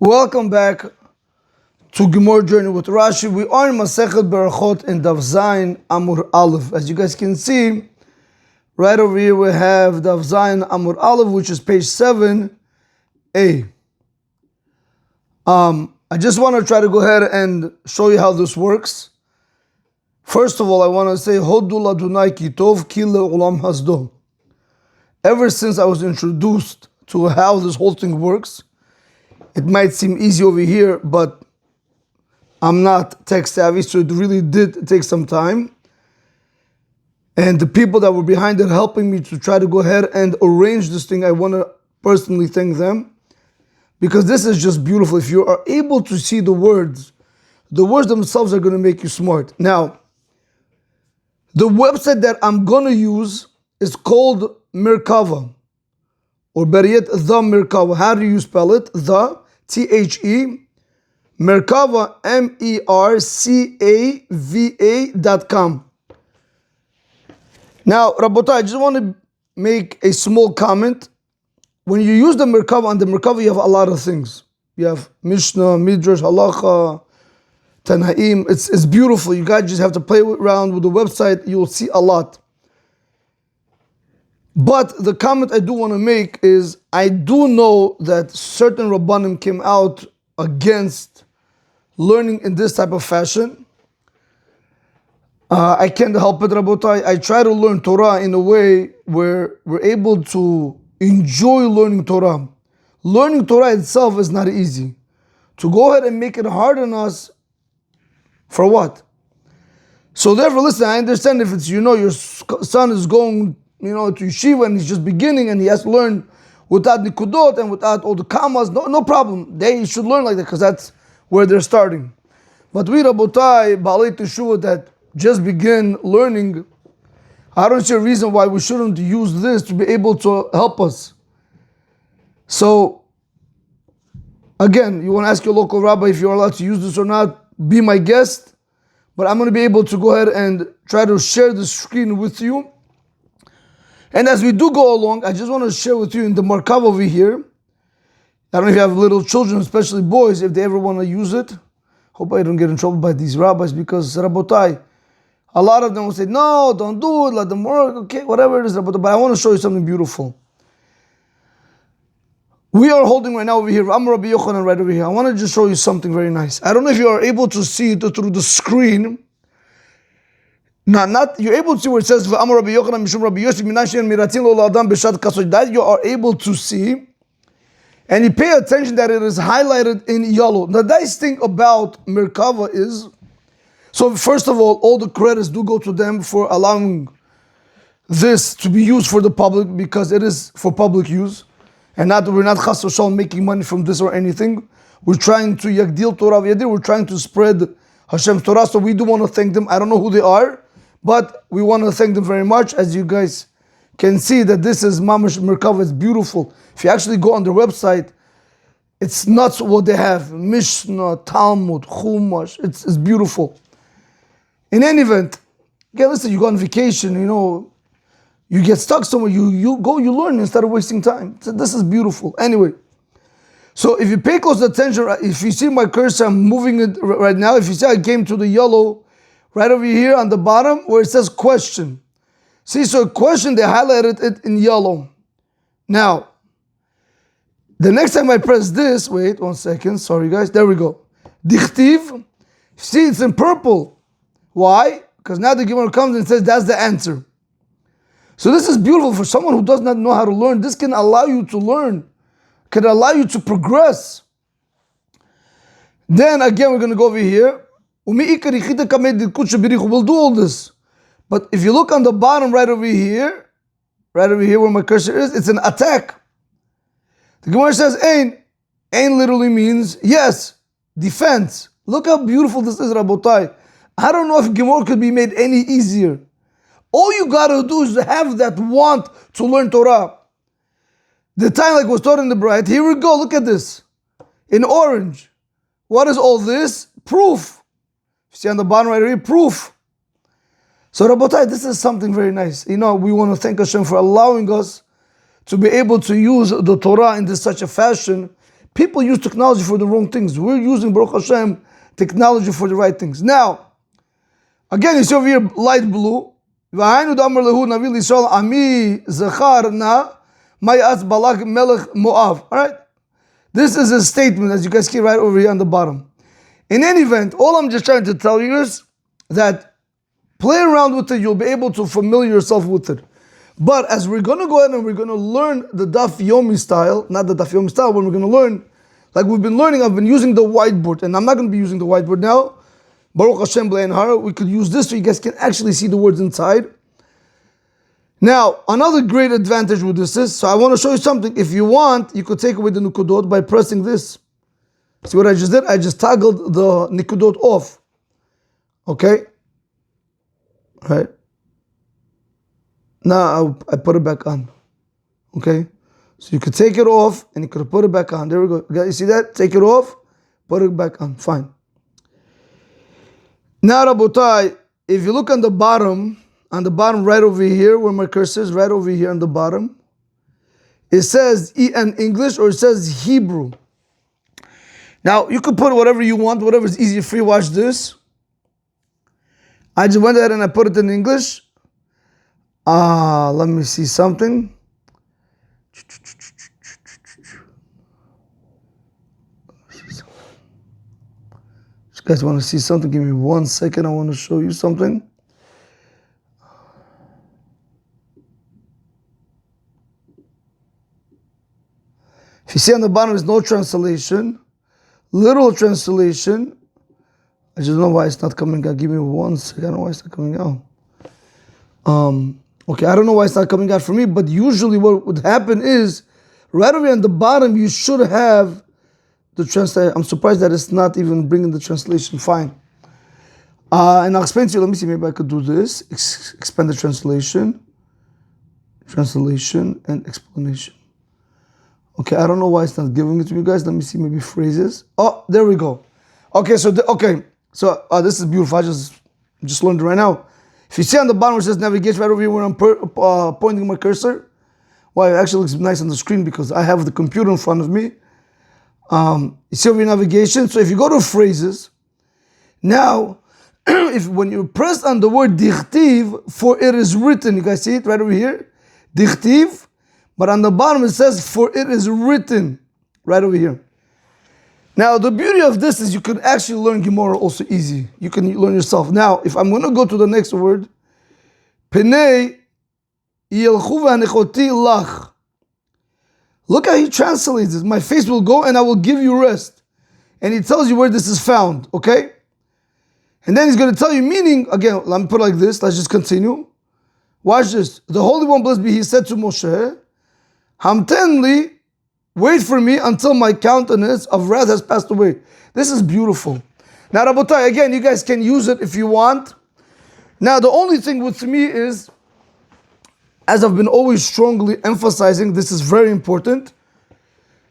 Welcome back to Gemara Journey with Rashi. We are in Masechet Berachot in Daf Zayin Amud Aleph. As you guys can see, right over here we have Daf Zayin Amud Aleph, which is page 7a. I just want to try to go ahead and show you how this works. First of all, I want to say Hodu Ladunai Kitov Kile Ulam Hasdo. Ever since I was introduced to how this whole thing works, it might seem easy over here, but I'm not tech savvy, so it really did take some time. And the people that were behind it helping me to try to go ahead and arrange this thing, I want to personally thank them, because this is just beautiful. If you are able to see the words themselves are going to make you smart. Now, the website that I'm going to use is called Merkava, or better yet, the Merkava. How do you spell it? The, T-H-E, Merkava, MERCAVA.com. Now, Rabotai, I just want to make a small comment. When you use the Merkava, on the Merkava you have a lot of things. You have Mishnah, Midrash, Halacha, Tanaim. It's beautiful. You guys just have to play around with the website. You will see a lot. But the comment I do want to make is, I do know that certain Rabbanim came out against learning in this type of fashion. I can't help it, Rabotai. I try to learn Torah in a way where we're able to enjoy learning Torah. Learning Torah itself is not easy. To go ahead and make it hard on us, for what? So therefore, listen, I understand if it's, your son is going to yeshiva and he's just beginning and he has to learn without nikudot and without all the commas, no problem. They should learn like that because that's where they're starting. But we Rabotai, Baalei Teshuvah that just begin learning, I don't see a reason why we shouldn't use this to be able to help us. So, again, you want to ask your local rabbi if you're allowed to use this or not, be my guest. But I'm going to be able to go ahead and try to share the screen with you. And as we do go along, I just want to share with you in the Merkava over here. I don't know if you have little children, especially boys, if they ever want to use it. Hope I don't get in trouble by these rabbis, because Rabotai, a lot of them will say, no, don't do it, let them work, okay, whatever it is, Rabotai. But I want to show you something beautiful. We are holding right now over here, I'm Rabbi Yochanan right over here. I want to just show you something very nice. I don't know if you are able to see it through the screen. Now, you're able to see where it says, that you are able to see, and you pay attention that it is highlighted in yellow. The nice thing about Merkava is, so first of all the credits do go to them for allowing this to be used for the public, because it is for public use, and we're not chas v'shalom making money from this or anything. We're trying to Yagdil Torah v'Yadir, we're trying to spread Hashem's Torah, so we do want to thank them. I don't know who they are, but we want to thank them very much. As you guys can see that this is Mamash Merkava, it's beautiful. If you actually go on their website, it's nuts what they have. Mishnah, Talmud, Chumash, it's beautiful. In any event, again, listen, you go on vacation, you get stuck somewhere, you go, you learn instead of wasting time. So this is beautiful. Anyway, so if you pay close attention, if you see my cursor, I'm moving it right now. If you see I came to the yellow, right over here on the bottom where it says question. See, so question, they highlighted it in yellow. Now, the next time I press this, wait 1 second, sorry guys, there we go. Dichtiv, see it's in purple. Why? Because now the Gemara comes and says that's the answer. So this is beautiful for someone who does not know how to learn. This can allow you to learn, can allow you to progress. Then again, we're going to go over here. We'll do all this. But if you look on the bottom right over here where my cursor is, it's an attack. The Gemara says, Ein. Ein literally means yes, defense. Look how beautiful this is, Rabotai. I don't know if Gemara could be made any easier. All you gotta do is have that want to learn Torah. The time like was taught in the bright. Here we go, look at this. In orange. What is all this? Proof. See on the bottom right here, proof. So Rabotai, this is something very nice. We want to thank Hashem for allowing us to be able to use the Torah in such a fashion, People use technology for the wrong things. We're using, Baruch Hashem, technology for the right things. Now, again, you see over here, light blue. Alright? This is a statement, as you guys see right over here on the bottom. In any event, all I'm just trying to tell you is that play around with it, you'll be able to familiar yourself with it. But as we're going to go ahead and we're going to learn the Daf Yomi style, not the Daf Yomi style, when we're going to learn, like we've been learning, I've been using the whiteboard, and I'm not going to be using the whiteboard now. Baruch Hashem B'lein Hara, we could use this so you guys can actually see the words inside. Now, another great advantage with this is, so I want to show you something. If you want, you could take away the nukudot by pressing this. See what I just did? I just toggled the nukudot off. Okay? Right? Now I put it back on. Okay? So you could take it off and you could put it back on. There we go. You see that? Take it off, put it back on. Fine. Now, Rabotai, if you look on the bottom right over here, where my cursor is, right over here on the bottom, it says in English or it says Hebrew. Now, you could put whatever you want, whatever is easier for you. Watch this. I just went ahead and I put it in English. Let me see something. You guys want to see something? Give me 1 second. I want to show you something. If you see on the bottom, there's no translation. Literal translation. I just don't know why it's not coming out. Give me 1 second. I don't know why it's not coming out. Okay, I don't know why it's not coming out for me, but usually what would happen is, right over here on the bottom, you should have the translation. I'm surprised that it's not even bringing the translation. Fine. And I'll explain to you. Let me see. Maybe I could do this. Expand the translation. Translation and explanation. Okay, I don't know why it's not giving it to you guys. Let me see. Maybe phrases. Oh, there we go. Okay, so this is beautiful. I just learned it right now. If you see on the bottom where it says navigation right over here where I'm pointing my cursor, well, it actually looks nice on the screen because I have the computer in front of me. You see over here navigation. So if you go to phrases, now, when you press on the word dichtiv, for it is written, you guys see it right over here? Dichtiv, but on the bottom it says, for it is written, right over here. Now, the beauty of this is you can actually learn Gemara also easy. You can learn yourself. Now, if I'm going to go to the next word, Penei yelchu v'anechoti lach. Look how he translates this. My face will go and I will give you rest. And he tells you where this is found, okay? And then he's going to tell you meaning. Again, let me put it like this. Let's just continue. Watch this. The Holy One, blessed be he, said to Moshe, Hamtenli, wait for me until my countenance of wrath has passed away. This is beautiful. Now, Rabotai, again, you guys can use it if you want. Now, the only thing with me is, as I've been always strongly emphasizing, this is very important.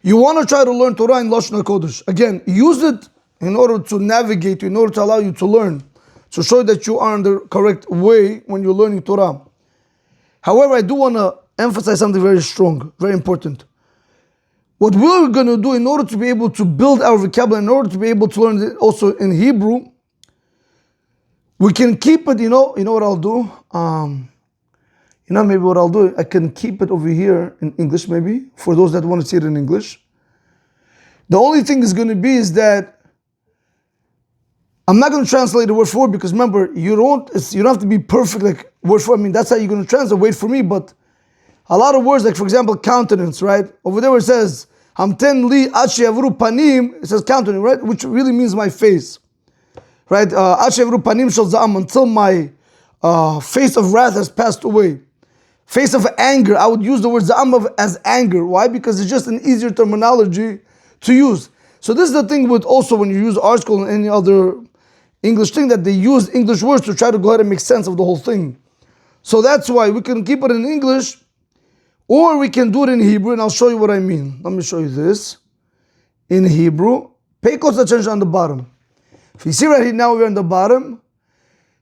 You want to try to learn Torah in Lashon HaKodesh. Again, use it in order to navigate, in order to allow you to learn, to show that you are in the correct way when you're learning Torah. However, I do want to emphasize something very strong, very important. What we're going to do in order to be able to build our vocabulary, in order to be able to learn it also in Hebrew, we can keep it, you know what I'll do? Maybe what I'll do, I can keep it over here in English maybe, for those that want to see it in English. The only thing is going to be is that I'm not going to translate the word for word because remember, you don't have to be perfect like word for word. I mean, that's how you're going to translate, wait for me, but a lot of words, like for example, countenance, right? Over there where it says, Hamten li ad she'yavru panim, it says countenance, right? Which really means my face, right? Ad she'yavru panim shel za'am, until my face of wrath has passed away. Face of anger, I would use the word za'am as anger. Why? Because it's just an easier terminology to use. So this is the thing with also when you use article and any other English thing, that they use English words to try to go ahead and make sense of the whole thing. So that's why we can keep it in English, or we can do it in Hebrew, and I'll show you what I mean. Let me show you this. In Hebrew, pay close attention on the bottom. If you see right here, now we're on the bottom.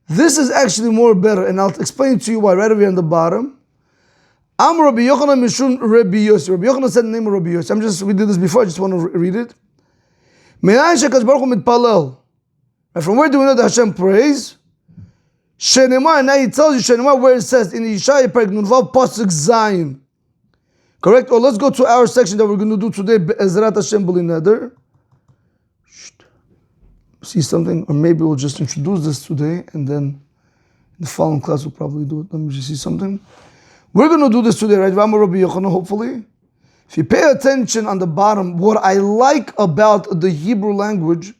This is actually more better, and I'll explain to you why right over here on the bottom. Am Rabbi Yochanan Mishun Rabbi Yossi. Rabbi Yochanan said the name of Rabbi Yossi. We did this before, I just want to read it. Me'ayin she'Akadosh Baruch Hu mitpalel. And from where do we know that Hashem prays? Shenemar, now he tells you Shenemar where it says in Yishai Perek Nunvav Pasuk Zayin. Correct? Or let's go to our section that we're going to do today. Ezrat Hashem B'li Neder. See something? Or maybe we'll just introduce this today and then in the following class we'll probably do it. Let me just see something. We're going to do this today, right? V'amar Rabbi Yochanan, hopefully. If you pay attention on the bottom, what I like about the Hebrew language,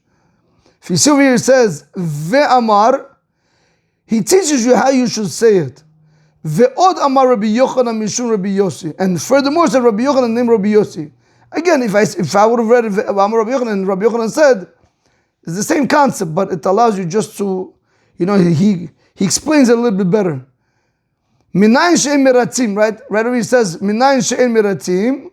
if you see over here it says, Ve'amar, he teaches you how you should say it. Ve'od amar Rabbi Yochanan mishun Rabbi Yossi. And furthermore, it said Rabbi Yochanan named Rabbi Yossi. Again, if I would have read it, Amar Rabbi Yochanan, and Rabbi Yochanan said, it's the same concept, but it allows you just to, he explains it a little bit better. Minayin she'en meratzim, right? Right over he says, Minayin she'en meratzim.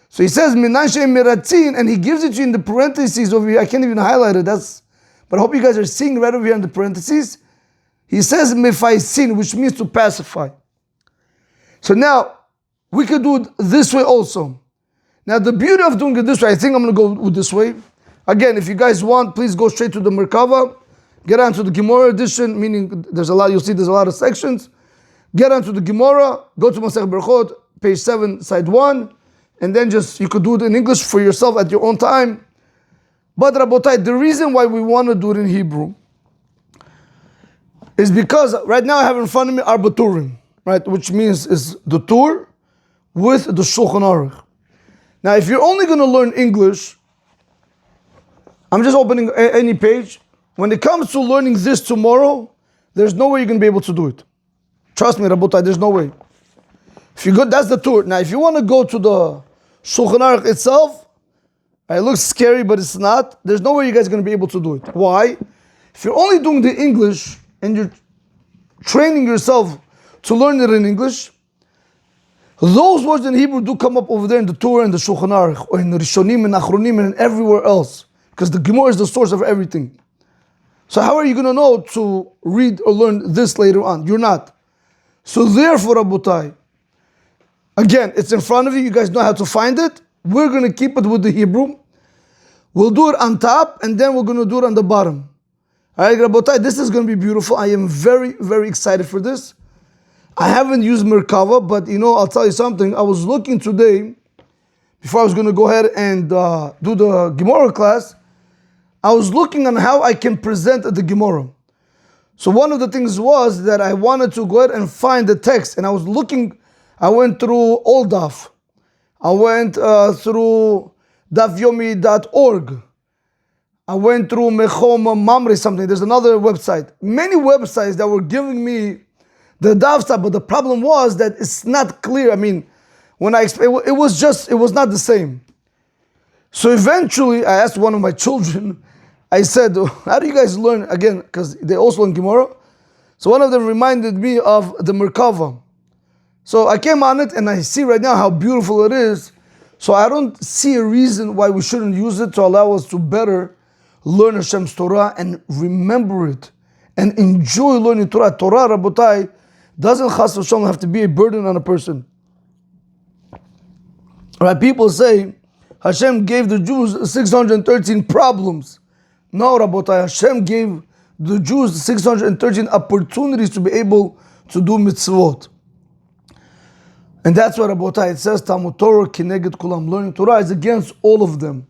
So he says, Minayin she'en meratzim, and he gives it to you in the parentheses over here. I can't even highlight it, but I hope you guys are seeing right over here in the parentheses. He says mefaisin, which means to pacify. So now, we could do it this way also. Now the beauty of doing it this way, I think I'm going to go with this way. Again, if you guys want, please go straight to the Merkava. Get onto the Gemara edition, meaning you'll see there's a lot of sections. Get onto the Gemara, go to Masechet Berachot, page 7, side 1, and then you could do it in English for yourself at your own time. But Rabotai, the reason why we want to do it in Hebrew is because right now I have in front of me our Baturim, right, which means is the Tur with the Shulchan Aruch. Now, if you're only going to learn English, I'm just opening any page. When it comes to learning this tomorrow, there's no way you're going to be able to do it. Trust me, Rabotai, there's no way. If you go, that's the Tur. Now, if you want to go to the Shulchan Aruch itself, it looks scary, but it's not. There's no way you guys are going to be able to do it. Why? If you're only doing the English and you're training yourself to learn it in English, those words in Hebrew do come up over there in the Torah and the Shulchan Aruch, or in the Rishonim and Achronim and everywhere else, because the Gemara is the source of everything. So how are you going to know to read or learn this later on? You're not. So therefore, Rabotai, again, it's in front of you. You guys know how to find it. We're going to keep it with the Hebrew. We'll do it on top, and then we're going to do it on the bottom. All right, Rabotai, this is going to be beautiful. I am very, very excited for this. I haven't used Merkava, but I'll tell you something. I was looking today, before I was going to go ahead and do the Gemara class, I was looking on how I can present the Gemara. So one of the things was that I wanted to go ahead and find the text, and I was looking, I went through Old Daf. I went through dafyomi.org. I went through Mechom Mamre something. There's another website. Many websites that were giving me the daf stuff, but the problem was that it's not clear. I mean, when I explained, it was not the same. So eventually, I asked one of my children, I said, how do you guys learn, again, because they also learn Gemara? So one of them reminded me of the Merkava. So I came on it, and I see right now how beautiful it is. So I don't see a reason why we shouldn't use it to allow us to better learn Hashem's Torah and remember it and enjoy learning Torah. Torah, Rabotai, doesn't chas v'shalom have to be a burden on a person. Right? People say Hashem gave the Jews 613 problems. No, Rabotai, Hashem gave the Jews 613 opportunities to be able to do mitzvot. And that's what Rabotai, it says, Talmud Torah kineged kulam. Learning Torah is against all of them.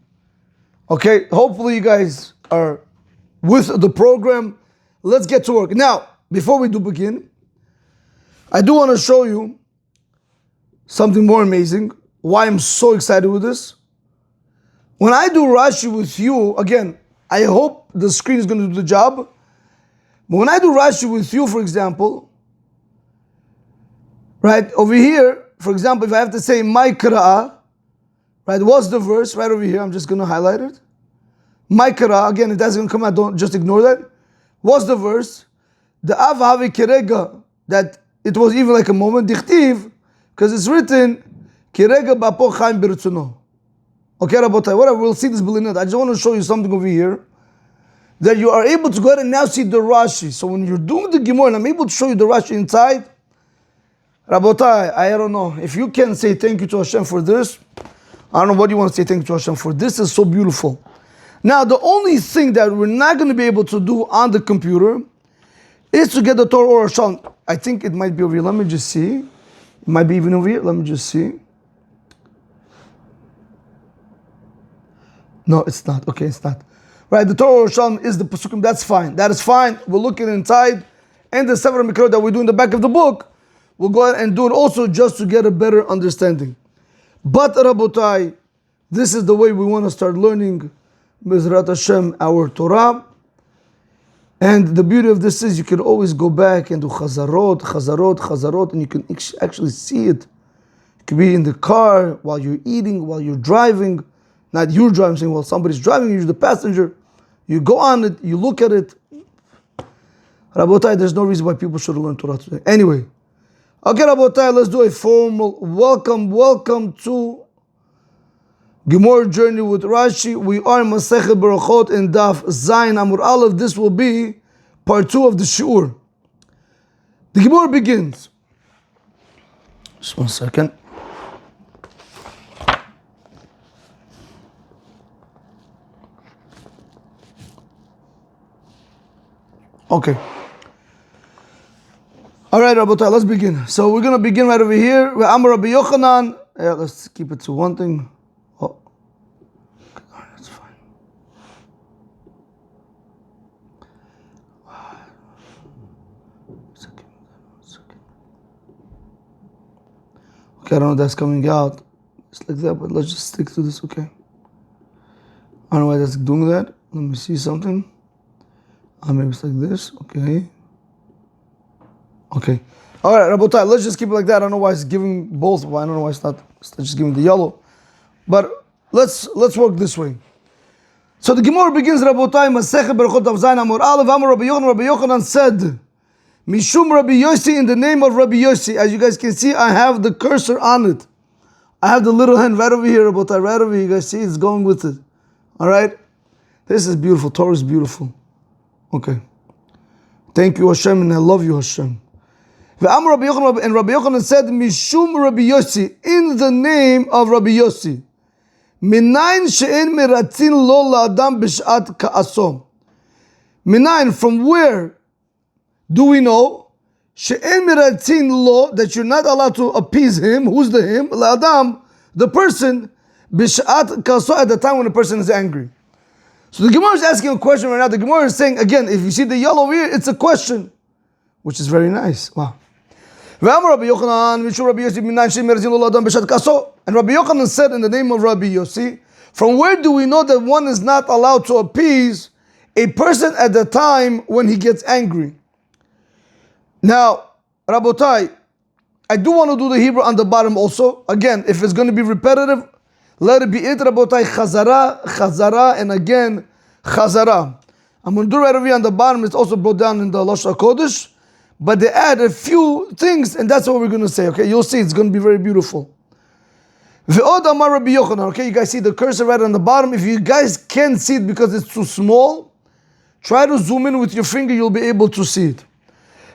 Okay, hopefully you guys are with the program. Let's get to work. Now, before we do begin, I do want to show you something more amazing, why I'm so excited with this. When I do Rashi with you, again, I hope the screen is going to do the job. But when I do Rashi with you, for example, right, over here, for example, if I have to say my Qira'ah, right, what's the verse? Right over here, I'm just going to highlight it. My Qira'ah, again, if that's going to come out, don't just ignore that. What's the verse? The Av Havi Kirega, that it was even like a moment, Dichtiv, because it's written, Kirega Bapo Chaim Birtzuno. Okay, Rabotai, whatever, we'll see this belinat. I just want to show you something over here, that you are able to go ahead and now see the Rashi. So when you're doing the Gemara, and I'm able to show you the Rashi inside, Rabotai, I don't know. If you can say thank you to Hashem for this, I don't know what you want to say thank you to Hashem for. This is so beautiful. Now, the only thing that we're not going to be able to do on the computer is to get the Torah or Shalom. I think it might be over here. Let me just see. It might be even over here. Let me just see. No, it's not. Okay, it's not. Right, the Torah or Shalom is the Pesukim. That's fine. That is fine. We'll look at it inside. And the Sefer Mikrot that we do in the back of the book, we'll go ahead and do it also just to get a better understanding. But Rabotai, this is the way we want to start learning Bezrat Hashem, our Torah. And the beauty of this is you can always go back and do Chazarot, and you can actually see it. It could be in the car, while you're eating, while you're driving. Not you're driving, saying, well, somebody's driving, you're the passenger. You go on it, you look at it. Rabotai, there's no reason why people should learn Torah today. Anyway. Okay, Rabotai, let's do a formal welcome to Gemara Journey with Rashi. We are in Masechet Berachot in Daf Zayin Amud Aleph. This will be part 2 of the Shiur. The Gemara begins. Just 1 second. Okay. All right, Rabotai, let's begin. So we're going to begin right over here. Amar Rabbi Yochanan. Yeah, let's keep it to one thing. Oh, all right, that's fine. Second. Okay, I don't know if that's coming out. It's like that, but let's just stick to this, okay? I don't know why that's doing that. Let me see something. Maybe it's like this, okay. Okay. All right, Rabotai, let's just keep it like that. I don't know why it's giving both. I don't know why it's not just giving the yellow. But let's work this way. So the Gemara begins, Rabotai, Masechet Berachot of Zayin Amud Aleph. Amar Rabbi Yochanan. Rabbi Yochanan said, Mishum Rabbi Yossi, in the name of Rabbi Yossi. As you guys can see, I have the cursor on it. I have the little hand right over here, Rabotai, right over here. You guys see it's going with it. All right? This is beautiful. Torah is beautiful. Okay. Thank you, Hashem, and I love you, Hashem. And Rabbi Yochanan said, Mishum Rabbi Yossi, in the name of Rabbi Yossi. Minayin she'en meratzin lo la'adam b'shat ka'aso. Minayin, from where do we know? She'en meratzin lo, that you're not allowed to appease him. Who's the him? La'adam, the person, b'shat ka'aso, at the time when the person is angry. So the Gemara is asking a question right now. The Gemara is saying, again, if you see the yellow here, it's a question, which is very nice. Wow. And Rabbi Yochanan said in the name of Rabbi Yossi, from where do we know that one is not allowed to appease a person at the time when he gets angry? Now, Rabotai, I do want to do the Hebrew on the bottom also. Again, if it's going to be repetitive, let it be it, Rabotai, Chazara, and again, Chazara. I'm going to do right over here on the bottom. It's also brought down in the Lashon Kodesh. But they add a few things, and that's what we're going to say, okay? You'll see, it's going to be very beautiful. Ve'od amar Rabbi Yochanan, okay? You guys see the cursor right on the bottom. If you guys can't see it because it's too small, try to zoom in with your finger, you'll be able to see it.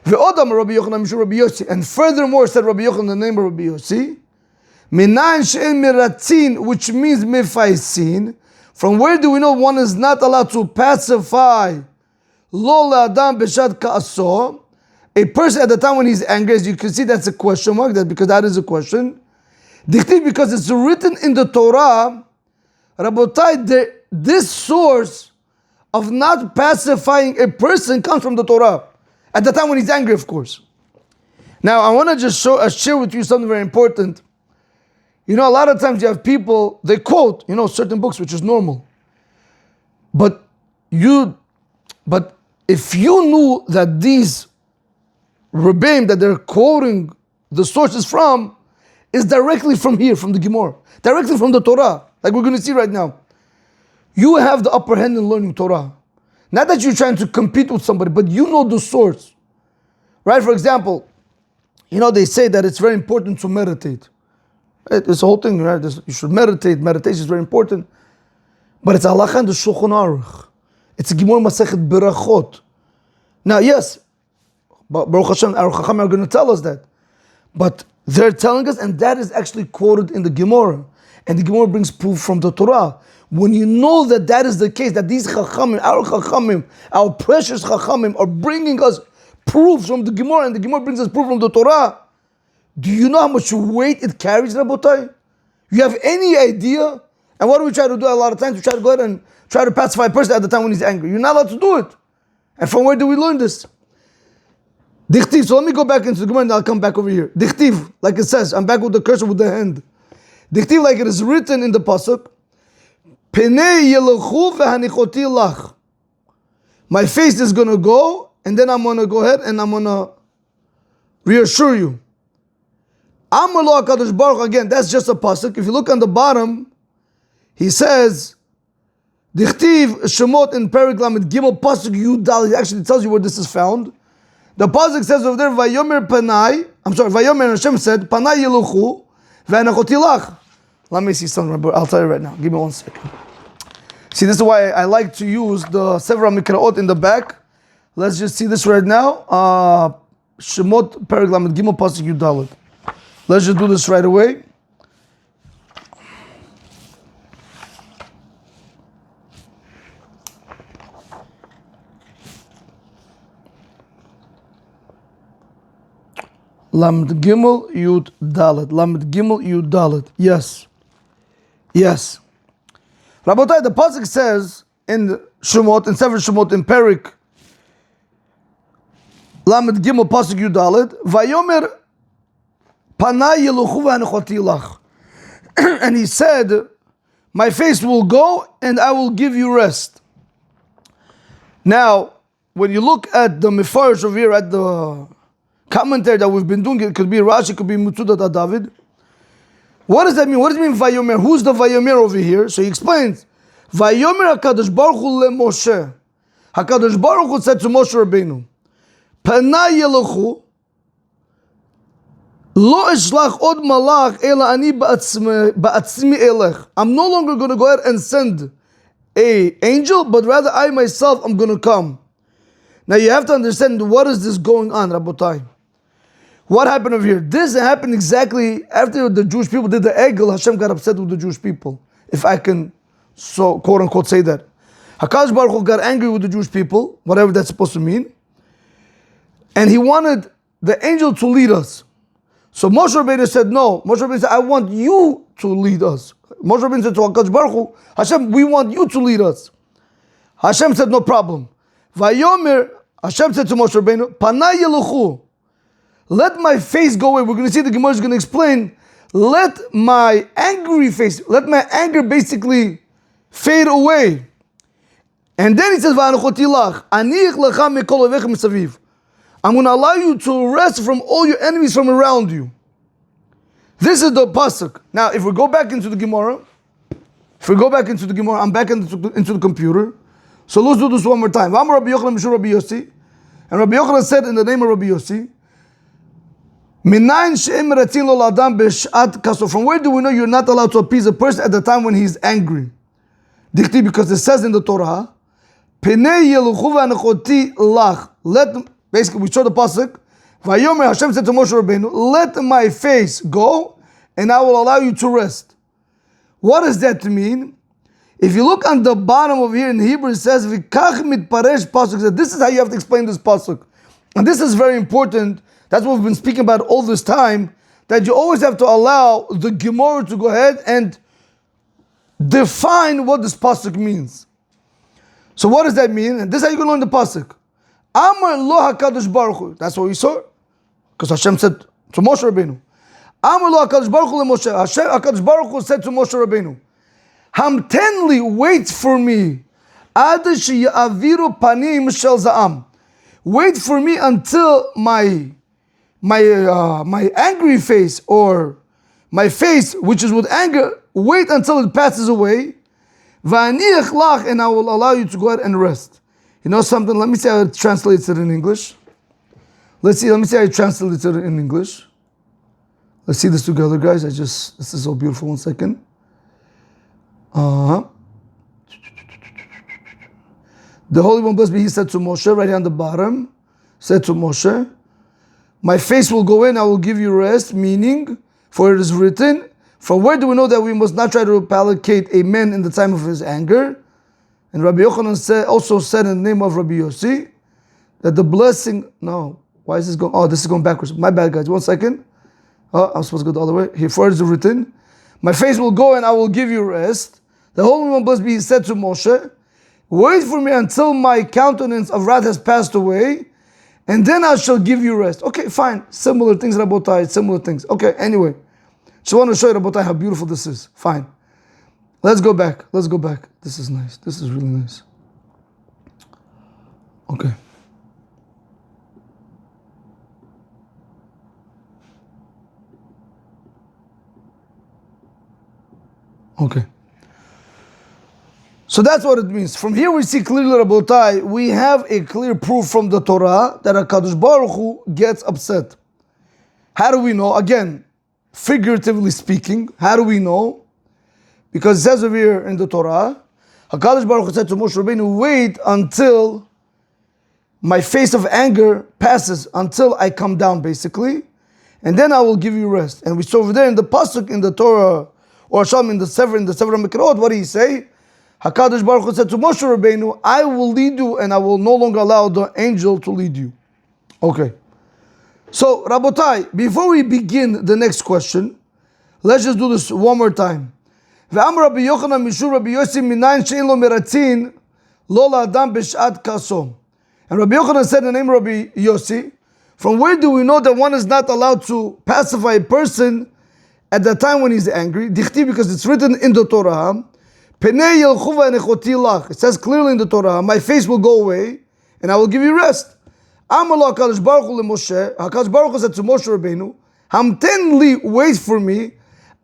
Ve'od amar Rabbi Yochanan, Mishum Rabbi Yossi. And furthermore, said Rabbi Yochanan, the name of Rabbi Yossi, Minayin she'en meratzin, which means mefaisin. From where do we know one is not allowed to pacify lo la'adam b'shat ka'aso, a person at the time when he's angry? As you can see, that's a question mark, because that is a question. Because it's written in the Torah, Rabotai, this source of not pacifying a person comes from the Torah. At the time when he's angry, of course. Now, I want to just share with you something very important. You know, a lot of times you have people, they quote, certain books, which is normal. But if you knew that these Rebbeim that they're quoting the sources from is directly from here, from the Gemara, directly from the Torah, like we're going to see right now, you have the upper hand in learning Torah. Not that you're trying to compete with somebody, but you know the source. Right? For example, they say that it's very important to meditate. Right? It's a whole thing, right? You should meditate. Meditation is very important. But it's halakha in the Shulchan Aruch. It's a Gemara Masechet Berachot. Now, yes, Baruch Hashem, our Chacham are going to tell us that. But they're telling us, and that is actually quoted in the Gemara. And the Gemara brings proof from the Torah. When you know that that is the case, that these Chachamim, our precious Chachamim, are bringing us proofs from the Gemara, and the Gemara brings us proof from the Torah, do you know how much weight it carries, Rabotai? You have any idea? And what do we try to do a lot of times? We try to go ahead and try to pacify a person at the time when he's angry. You're not allowed to do it. And from where do we learn this? Dichtiv. So let me go back into the Gemara and I'll come back over here. Dichtiv, like it says, I'm back with the cursor with the hand. Dichtiv, like it is written in the pasuk, Penei yelechu v'hanichoti lach. My face is going to go, and then I'm going to go ahead and I'm going to reassure you. Amar lo HaKadosh Baruch, again, that's just a pasuk. If you look on the bottom, he says, Dichtiv Shemot in Perek Lamed Gimel pasuk Yud Daled. It actually tells you where this is found. The pasuk says over there, Vayomer Hashem said, Panai Yeluchu v'anachoti lach. Let me see something, I'll tell you right now. Give me 1 second. See, this is why I like to use the several mikraot in the back. Let's just see this right now. Shemot Perek Lamed Gimel pasuk Yud Daled. Let's just do this right away. Lamed Gimel Yud Dalet. Lamed Gimel Yud Dalet. Yes. Yes. Rabotai, the pasuk says in Shemot, in several Shemot, in Perik, Lamed Gimel pasuk Yud Dalet, Vayomer Panai Yeluchu v'anachoti lach. And he said, my face will go and I will give you rest. Now, when you look at the Mefarish over here, at the commentary that we've been doing, it could be Rashi, it could be Metzudat David. What does that mean? What does it mean Vayomer? Who's the Vayomer over here? So he explains, Vayomer HaKadosh Baruch Hu le-Moshe. HaKadosh Baruch Hu said to Moshe Rabbeinu, Panai Yeluchu Lo eshlach od malach ela ani ba'atzmi elech. I'm no longer going to go ahead and send an angel, but rather I myself am going to come. Now you have to understand, what is this going on, Rabotai? What happened over here? This happened exactly after the Jewish people did the Egel. Hashem got upset with the Jewish people, if I can so quote unquote say that. HaKadosh Baruch Hu got angry with the Jewish people, whatever that's supposed to mean, and he wanted the angel to lead us. So Moshe Rabbeinu said, no. Moshe Rabbeinu said, I want you to lead us. Moshe Rabbeinu said to HaKadosh Baruch Hu, Hashem, we want you to lead us. Hashem said, no problem. Vayomer, Hashem said to Moshe Rabbeinu, Panai Yeluchu, let my face go away. We're going to see, the Gemara is going to explain, let my angry face, let my anger basically fade away. And then he says, V'anachoti lach, aniich lecha mikol ovechem mesaviv. I'm going to allow you to rest from all your enemies from around you. This is the pasuk. Now, if we go back into the Gemara, I'm back into the computer. So let's do this one more time. V'amar Rabbi Yochanan mishur Rabbi Yossi. And Rabbi Yochanan said in the name of Rabbi Yossi, Minayin she'em ratzin lo l'adam b'shat kaso. From where do we know you're not allowed to appease a person at the time when he's angry? Dichti, because it says in the Torah, Penei yeluchu v'anachoti lach. Basically, we saw the pasuk. Vayomer, Hashem said to Moshe Rabbeinu, let my face go, and I will allow you to rest. What does that mean? If you look on the bottom over here in Hebrew, it says, V'kach mitparesh pasuk. This is how you have to explain this pasuk. And this is very important. That's what we've been speaking about all this time, that you always have to allow the Gemara to go ahead and define what this pasuk means. So what does that mean? And this is how you can learn the pasuk. Amar lo HaKadosh Baruch Hu. That's what we saw. Because Hashem said to Moshe Rabbeinu. Amar lo HaKadosh Baruch Hu le Moshe. HaKadosh Baruch Hu said to Moshe Rabbeinu, Hamtenli, wait for me. Ad she'yaviru panim shel za'am. Wait for me until my angry face, or my face which is with anger, wait until it passes away. V'aniach lach, and I will allow you to go ahead and rest. You know something? Let me see how it translates it in English. Let me see how it translates it in English. Let's see this together, guys. This is so beautiful. 1 second. The Holy One, blessed be He, said to Moshe, right here on the bottom, said to Moshe, My face will go in, I will give you rest, meaning, for it is written, from where do we know that we must not try to placate a man in the time of his anger? And Rabbi Yochanan also said in the name of Rabbi Yossi, that the blessing, no, why is this going, oh, this is going backwards. My bad, guys, 1 second. Oh, I'm supposed to go the other way. Here, for it is written, my face will go and I will give you rest. The Holy One blessed be he said to Moshe, wait for me until my countenance of wrath has passed away, and then I shall give you rest. Okay, fine. Similar things, Rabotai, similar things. Okay, anyway. Just want to show you, Rabotai, how beautiful this is. Fine. Let's go back. Let's go back. This is nice. This is really nice. Okay. Okay. So that's what it means. From here we see clearly, Rabotai, we have a clear proof from the Torah that HaKadosh Baruch Hu gets upset. How do we know? Again, figuratively speaking, how do we know? Because it says over here in the Torah, HaKadosh Baruch Hu said to Moshe Rabbeinu, wait until my face of anger passes, until I come down, basically, and then I will give you rest. And we saw over there in the Pasuk in the Torah, or Sham in the Sefer Mikra, what did he say? HaKadosh Baruch Hu said to Moshe Rabbeinu, I will lead you and I will no longer allow the angel to lead you. Okay. So, Rabotai, before we begin the next question, let's just do this one more time. ואמר רבי יוחנן משום רבי יוסי מניין שאין לו מרצין לא לאדם בשעת כעסו. And Rabbi Yochanan said in the name of Rabbi Yossi, from where do we know that one is not allowed to pacify a person at the time when he's angry? Dichti, because it's written in the Torah. Penei yelchu v'anechoti lach. It says clearly in the Torah, my face will go away and I will give you rest. Amar lo HaKadosh Baruch Hu leMoshe. HaKadosh Baruch Hu said to Moshe Rabbeinu, Hamten li, wait for me,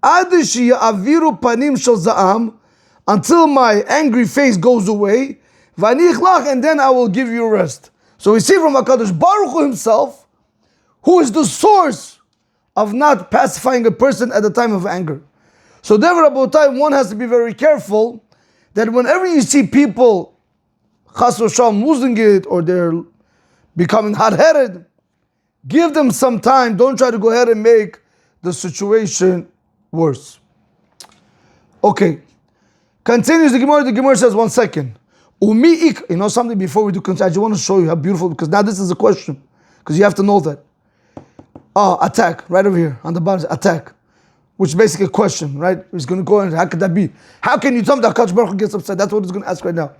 ad she'yaviru panim shel za'am, until my angry face goes away, v'ani ichlach, and then I will give you rest. So we see from HaKadosh Baruch Hu himself, who is the source of not pacifying a person at the time of anger. So therefore, Rabotai, one has to be very careful that whenever you see people chas v'shalom losing it, or they're becoming hot-headed, give them some time. Don't try to go ahead and make the situation worse. Okay. Continues the Gemara. The Gemara says, 1 second. You know something before we do continue? I just want to show you how beautiful, because now this is a question. Because you have to know that. Attack, right over here, on the bottom, attack. Which is basically a question, right? He's going to go and how could that be? How can you tell me that HaKadosh Baruch Hu gets upset? That's what he's going to ask right now.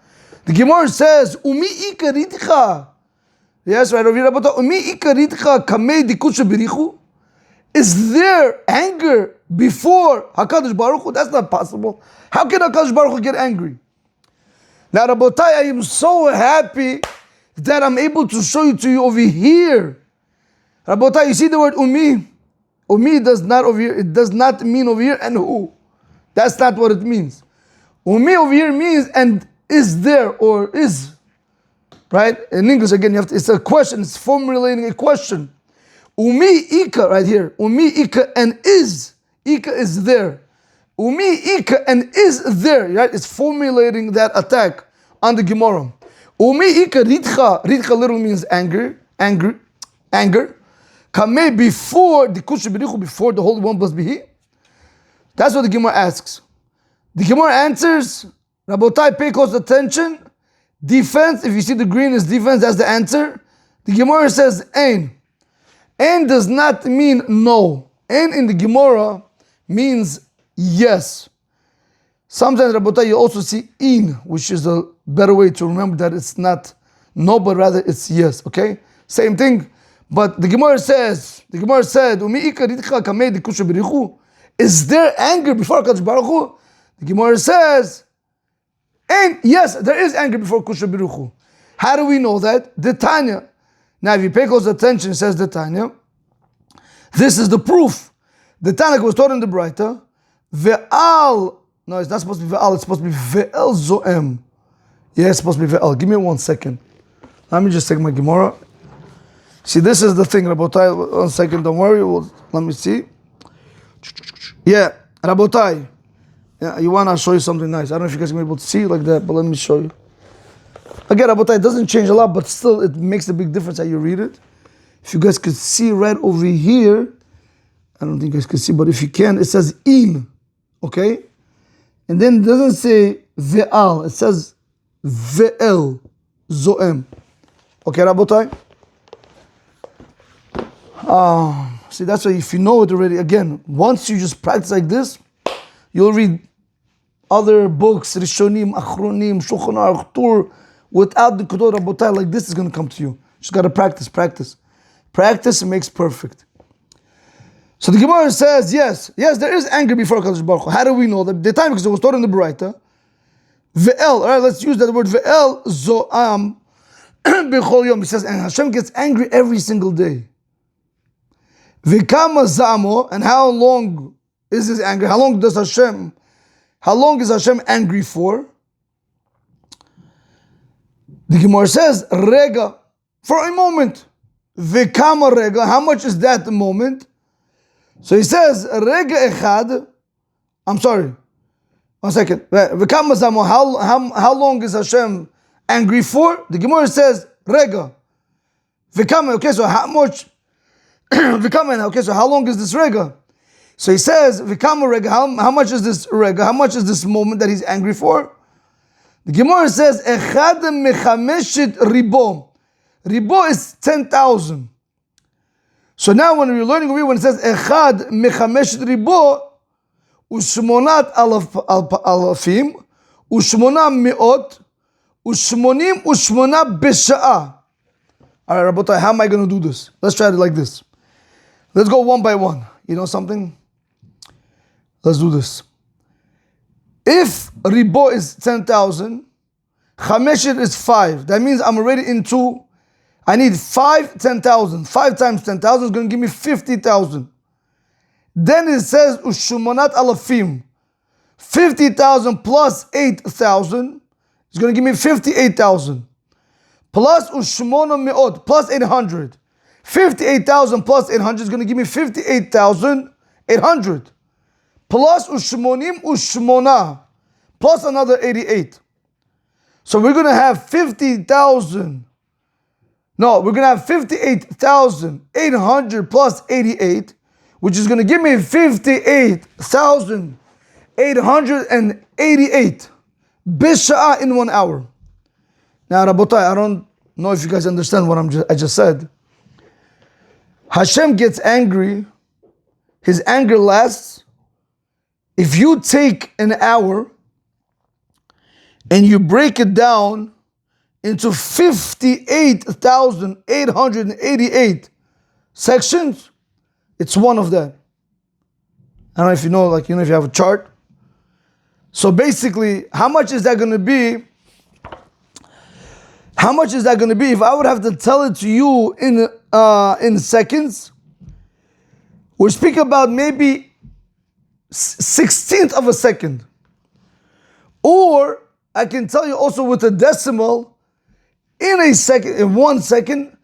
The Gemara says, yes, right over here. Is there anger before HaKadosh Baruch Hu? That's not possible. How can HaKadosh Baruch Hu get angry? Now, Rabotai, I am so happy that I'm able to show you to you over here. Rabotai, you see the word umi? Umi does not over here, it does not mean over here and who. That's not what it means. Umi over here means and is there or is. Right? In English, again, it's a question, it's formulating a question. Umi ika, right here. Umi ika and is. Ika is there. Umi ika and is there. Right? It's formulating that attack on the Gemara. Umi ika ritcha. Ritcha literally means anger. Anger. Kameh before the Kusha Berichu, before the Holy One blessed be He. That's what the Gemara asks. The Gemara answers, Rabotai, pay close attention. Defense, if you see the green is defense, that's the answer. The Gemara says Ein. Ein does not mean no. Ein in the Gemara means yes. Sometimes, Rabotai, you also see in, which is a better way to remember that it's not no, but rather it's yes. Okay? Same thing. But the Gemara said, is there anger before HaKadosh Baruch Hu? The Gemara says, and yes, there is anger before Kusha Baruch Hu. How do we know that? The Tanya. Now, if you pay close attention, it says the Tanya. This is the proof. The Tanya was taught in the Braita. Ve'al. No, it's not supposed to be Ve'al. It's supposed to be Ve'el Zo'em. Yeah, it's supposed to be Ve'al. Give me 1 second. Let me just take my Gemara. See, this is the thing, Rabotai. 1 second, don't worry. Let me see. Yeah, Rabotai. Yeah, you want to show you something nice. I don't know if you guys are able to see like that, but let me show you. Again, Rabotai, it doesn't change a lot, but still, it makes a big difference how you read it. If you guys could see right over here, I don't think you guys can see, but if you can, it says in, okay? And then it doesn't say ve'al, it says ve'el, zo'em. Okay, Rabotai? See, that's why if you know it already, again, once you just practice like this, you'll read other books, Rishonim, Achronim, Shulchan Aruch, Tur, without the Kedot Rabotai, like this is going to come to you. Just got to practice. Practice makes perfect. So the Gemara says, yes, there is anger before HaKadosh Baruch Hu. How do we know that? The time, because it was taught in the Baraita. Ve'el, all right, let's use that word, Ve'el zo'am b'chol yom. He says, and Hashem gets angry every single day. V'kama zamo, and how long is his anger? How long is Hashem angry for? The Gemara says, rega, for a moment. V'kama rega, how much is that moment? So he says, rega echad, I'm sorry, 1 second. V'kama zamo, how long is Hashem angry for? The Gemara says, rega. V'kama, okay, so how much? V'kama, okay, so how long is this rega? So he says, v'kama rega, how much is this rega? How much is this moment that he's angry for? The Gemara says, echad mechameshet ribo. Ribo is 10,000. So now when we're learning over here, when it says echad mechameshet ribo, ushmonat alafim, ushmona meot, ushmonim ushmona b'sha'a. All right, Rabotai, how am I going to do this? Let's try it like this. Let's go one by one. You know something? Let's do this. If ribo is 10,000, chameshet is 5. That means I'm already into, I need 10,000. 5 times 10,000 is going to give me 50,000. Then it says, ushumonat alafim. 50,000 plus 8,000 is going to give me 58,000. Plus ushmona me'ot, plus 800. 58,000 plus 800 is going to give me 58,800. Plus ushmonim ushmona, plus another 88. So we're going to have 50,000. No, we're going to have 58,800 plus 88, which is going to give me 58,888 bisha'a in 1 hour. Now, Rabotai, I don't know if you guys understand what I just said. Hashem gets angry. His anger lasts. If you take an hour and you break it down into 58,888 sections, it's one of them. I don't know if you know, if you have a chart. So basically, how much is that going to be? How much is that going to be if I would have to tell it to you in seconds? We're speaking about maybe 16th of a second. Or I can tell you also with a decimal, in 1 second,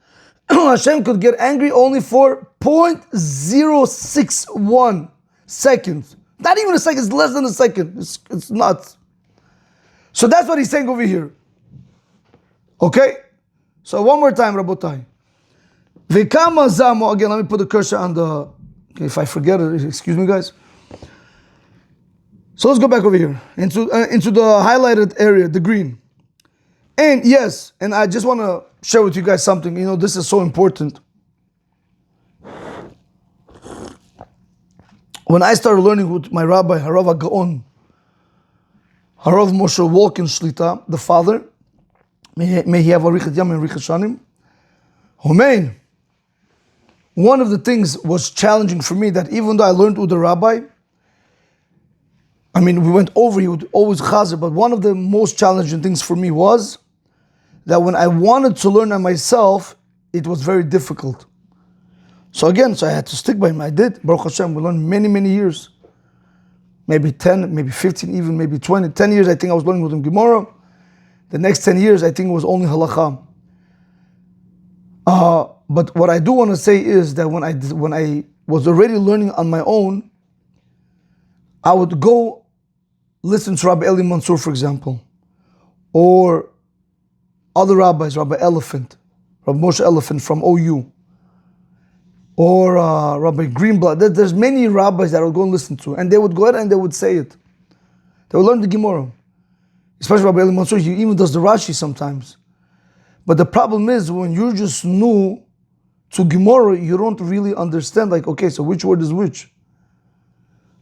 Hashem could get angry only for 0.061 seconds. Not even a second, it's less than a second. It's nuts. So that's what he's saying over here. Okay? So one more time, Rabotai. V'kama zamo, again, let me put the cursor on the, okay, if I forget it, excuse me guys. So let's go back over here, into the highlighted area, the green. And yes, and I just want to share with you guys something, this is so important. When I started learning with my rabbi, Harav Gaon, Harav Moshe Walken Shlita, the father, may he have Arichat Yam and Arichat Shanim. Homein. One of the things was challenging for me, that even though I learned with the rabbi, we went over, he would always chazer, but one of the most challenging things for me was that when I wanted to learn on myself, it was very difficult. So I had to stick by him. I did. Baruch Hashem, we learned many, many years. Maybe 10, maybe 15, even maybe 20. 10 years, I think I was learning with him Gemara. The next 10 years, I think it was only halakha. But what I do want to say is that when I was already learning on my own, I would go listen to Rabbi Eli Mansour, for example, or other rabbis, Rabbi Elephant, Rabbi Moshe Elephant from OU. or Rabbi Greenblatt. There's many rabbis that I would go and listen to, and they would go ahead and they would say it. They would learn the Gemara. Especially Rabbi Eli Mansour, he even does the Rashi sometimes. But the problem is, when you're just new to Gemara, you don't really understand, like, okay, so which word is which?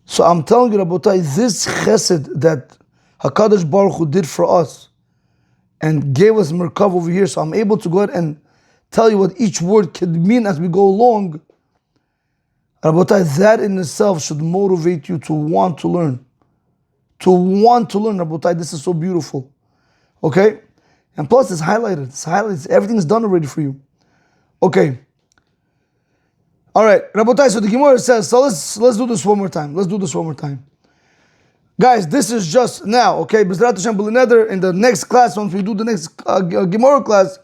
So I'm telling you, Rabotai, this chesed that HaKadosh Baruch Hu did for us and gave us Merkav over here, so I'm able to go ahead and tell you what each word could mean as we go along. Rabotai, that in itself should motivate you to want to learn. To want to learn, Rabotai, this is so beautiful. Okay? And plus it's highlighted. It's highlighted. Everything's done already for you. Okay. Alright, Rabotai, so the Gemara says, so let's do this one more time. Let's do this one more time. Guys, this is just now, okay? B'ezrat Hashem b'leneder, in the next class, once we do the next Gemara class,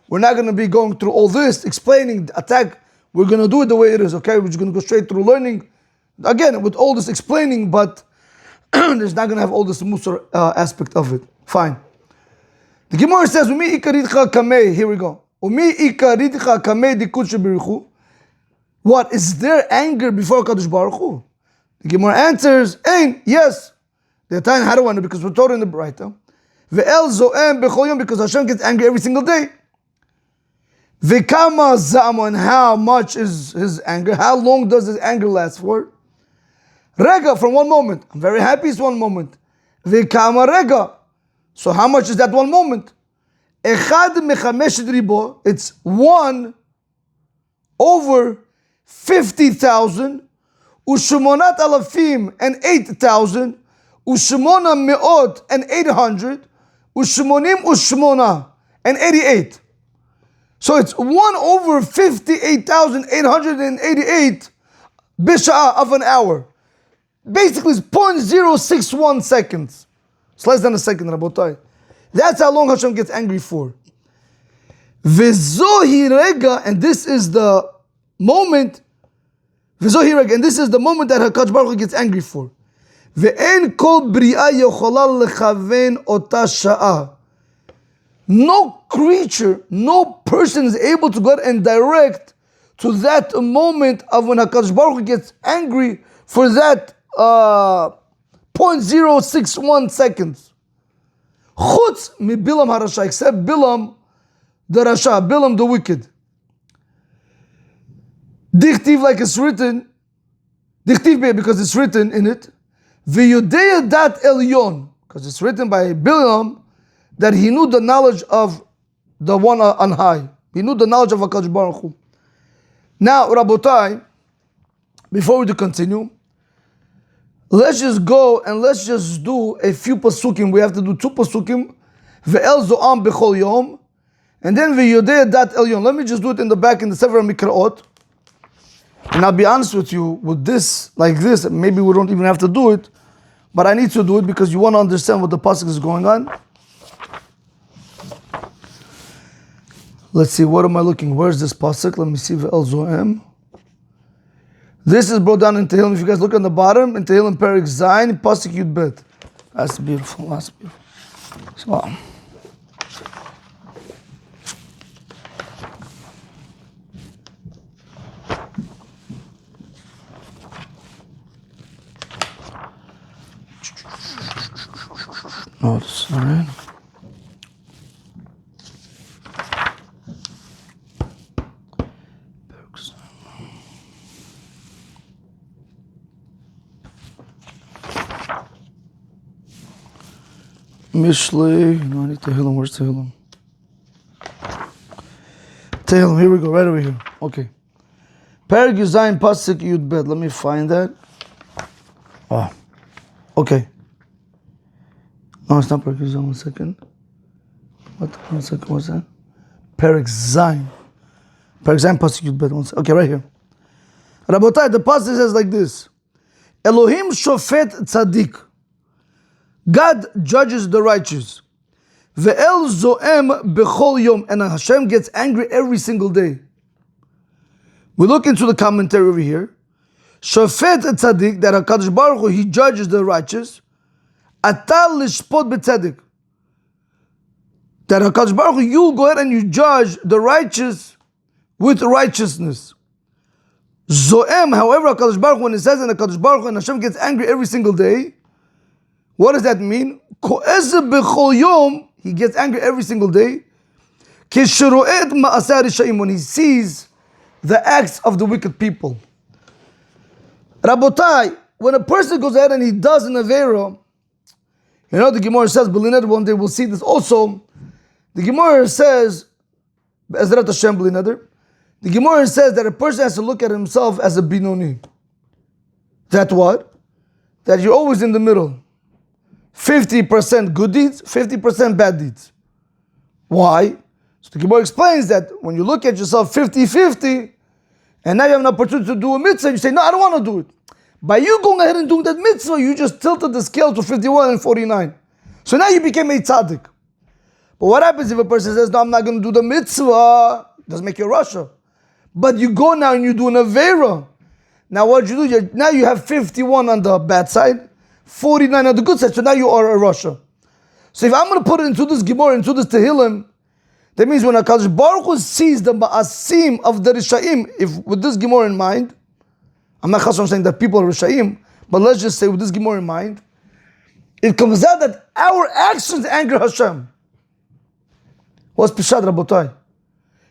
we're not going to be going through all this, explaining, attack. We're going to do it the way it is, okay? We're just going to go straight through learning. Again, with all this explaining, but there's not going to have all this Musar aspect of it. Fine. The Gemara says, Umi ikaridcha kamei. Here we go. Umi ikaridcha kamei dikut shebirichu. What? Is there anger before Kadosh Baruch Hu? The Gemara answers, Ein, yes. They're telling how do I know? Because we're told in the Braita. Ve'el zo'em bechol yom, because Hashem gets angry every single day. Ve'kama za'amo, and how much is his anger? How long does his anger last for? Rega, from one moment. I'm very happy it's one moment. Ve'kama rega. So how much is that one moment? Echad mechameshet ribo. It's 1 over 50,000. Ushumonat alafim and 8,000. Ushmona me'ot and 800. Ushmonim ushmona and 88. So it's 1 over 58,888 bisha'ah of an hour. Basically it's 0.061 seconds. It's less than a second, Rabotai. That's how long Hashem gets angry for. V'zohi rega, and this is the moment. V'zohi rega, and this is the moment that HaKadosh Baruch Hu gets angry for. Ve'en kol bri'ah yochola lechaven ota sha'ah. No creature, no person is able to go and direct to that moment of when HaKadosh Baruch Hu gets angry for that 0.061 seconds. Chutz mi Bilam harasha, except Bilam the Rasha, Bilam the wicked. Dichtiv, like it's written, Dichtiv because it's written in it, V'yodea dat elyon, because it's written by Bilam that he knew the knowledge of the one on high. He knew the knowledge of HaKadosh Baruch Hu. Now, Rabotai, before we do continue, let's just go and let's just do a few pasukim. We have to do 2 pasukim. Ve'el zo'am bechol yom. And then ve'yodea dat elyon. Let me just do it in the back in the Sefer Mikraot. And I'll be honest with you, with this, like this, maybe we don't even have to do it. But I need to do it because you want to understand what the pasuk is going on. Let's see, what am I looking? Where's this pasuk? Let me see. Ve'el zo'am. This is brought down in Tehillim. If you guys look on the bottom, in Tehillim Perek Zayin, Pasuk Yud Bet. That's beautiful. That's beautiful. So, oh, sorry. Mishlei, no, I need Tehillim. Where's Tehillim? Tehillim, here we go, right over here. Okay. Perek Zayin Pasuk Yud Bet. Let me find that. Oh, okay. No, it's not Perek Zayin. 1 second. What? 1 second. What's that? Perek Zayin. Perek Zayin Pasuk Yud Bet. Okay, right here. Rabotai, the pasuk says like this: Elohim shofet tzaddik. God judges the righteous. Ve'el zo'em bechol yom, and Hashem gets angry every single day. We look into the commentary over here. Shofet tzaddik, that HaKadosh Baruch Hu, He judges the righteous. Atal lishpot b'tzaddik, that HaKadosh Baruch Hu, you go ahead and you judge the righteous with righteousness. Zo'em, however, HaKadosh Baruch Hu, when it says in HaKadosh Baruch Hu, and Hashem gets angry every single day, what does that mean? Ko'ezeh b'chol yom, he gets angry every single day. Kishero'et ma'aseh rishayim, when he sees the acts of the wicked people. Rabotai, when a person goes ahead and he does an avera, you know the Gemara says, B'lineder, one day we'll see this also. The Gemara says, Be'ezrat Hashem B'lineder, the Gemara says that a person has to look at himself as a binoni. That what? That you're always in the middle. 50% good deeds, 50% bad deeds. Why? So the Gemara explains that when you look at yourself 50-50, and now you have an opportunity to do a mitzvah, you say, no, I don't want to do it. By you going ahead and doing that mitzvah, you just tilted the scale to 51 and 49. So now you became a tzaddik. But what happens if a person says, no, I'm not going to do the mitzvah? It doesn't make you a rasha. But you go now and you do an avera. Now what you do, now you have 51 on the bad side, 49 on the good side, so now you are a rasha. So if I'm going to put it into this Gemara, into this Tehillim, that means when HaKadosh Baruch Hu sees the ma'asim of the Rishayim, if with this Gemara in mind, I'm not saying that people are Rishayim, but let's just say with this Gemara in mind, it comes out that our actions anger Hashem. What's Pshat Rabotai?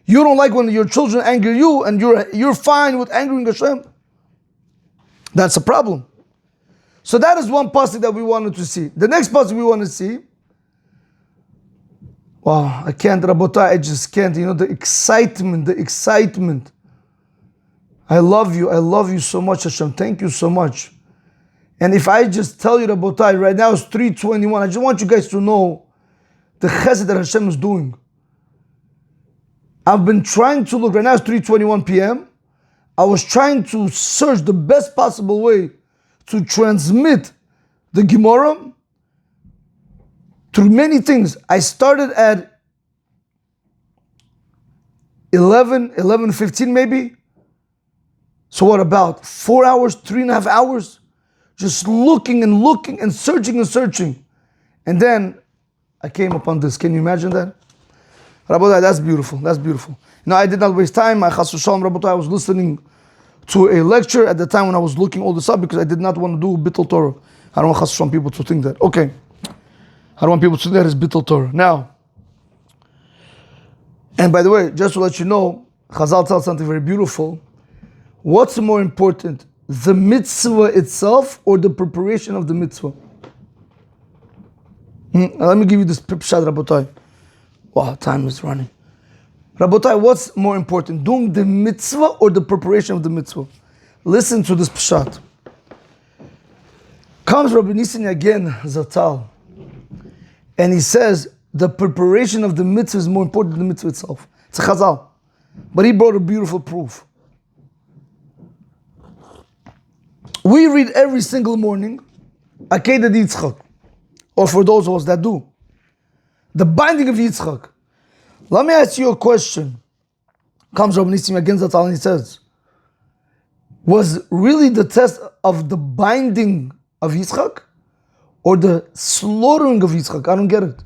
You don't like when your children anger you and you're fine with angering Hashem? That's a problem. So that is one pasuk that we wanted to see. The next pasuk we want to see, wow, I can't, Rabotai, I just can't. You know, the excitement. I love you so much, Hashem. Thank you so much. And if I just tell you, Rabotai, right now it's 3:21, I just want you guys to know the chesed that Hashem is doing. I've been trying to look, right now it's 3:21 p.m. I was trying to search the best possible way to transmit the Gemara through many things. I started at 11:15 maybe. So what, about 4 hours, 3.5 hours? Just looking and searching. And then I came upon this. Can you imagine that? Rabotai, that's beautiful. Now I did not waste time. Rabotai, I was listening to a lecture at the time when I was looking all this up because I did not want to do Bittul Torah. I don't want people to think that. Okay. I don't want people to think that is Bittul Torah. Now, and by the way, just to let you know, Chazal tells something very beautiful. What's more important, the mitzvah itself or the preparation of the mitzvah? Let me give you this pshat, Rabotai. Wow, time is running. Rabotai, what's more important, doing the mitzvah or the preparation of the mitzvah? Listen to this pshat. Comes Rabbi Nissen again, Zatal, and he says the preparation of the mitzvah is more important than the mitzvah itself. It's a Chazal, but he brought a beautiful proof. We read every single morning Akedah Yitzchak, or for those of us that do, the binding of Yitzchak. Let me ask you a question. Comes Rabbi Nisim against that and he says, was really the test of the binding of Yitzchak or the slaughtering of Yitzchak? I don't get it.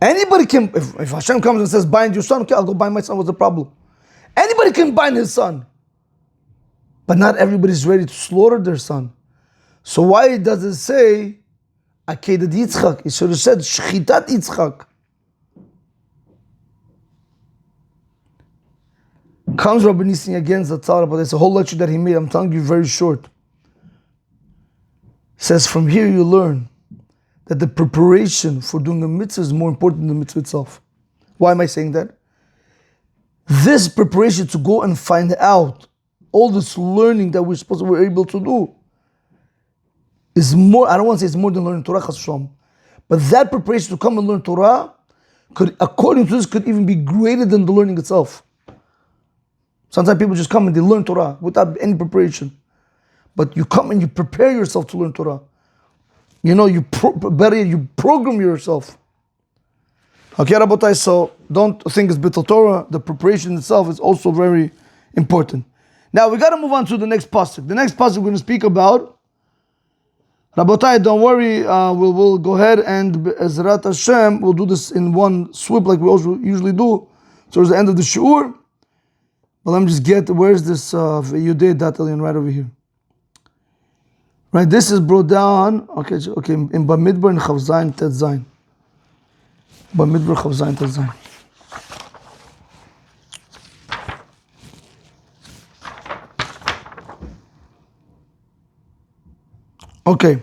Anybody can, if Hashem comes and says, bind your son, okay, I'll go bind my son, what's the problem? Anybody can bind his son. But not everybody's ready to slaughter their son. So why does it say Akedat Yitzchak? It should have said Shchitat Yitzchak. Comes Rabbi Nissen again, Zatzar, but it's a whole lecture that he made. I'm telling you very short. Says from here you learn that the preparation for doing a mitzvah is more important than the mitzvah itself. Why am I saying that? This preparation to go and find out all this learning that we're able to do is more, I don't want to say it's more than learning Torah, but that preparation to come and learn Torah could, according to this, could even be greater than the learning itself. Sometimes people just come and they learn Torah without any preparation. But you come and you prepare yourself to learn Torah. You know, better yet, you program yourself. Okay, Rabotai, so don't think it's Bittul Torah. The preparation itself is also very important. Now we got to move on to the next pasuk. The next pasuk we're going to speak about. Rabotai, don't worry. We'll go ahead and Ezrat Hashem, we'll do this in one swoop like we usually do towards the end of the shiur. Well, let me just get, where's this Yudei Dat Elyon right over here? Right, this is brought down, okay, in Bamidbar and Chav Zayin Tet Zayin. Bamidbar Chav Zayin Tet Zayin. Okay.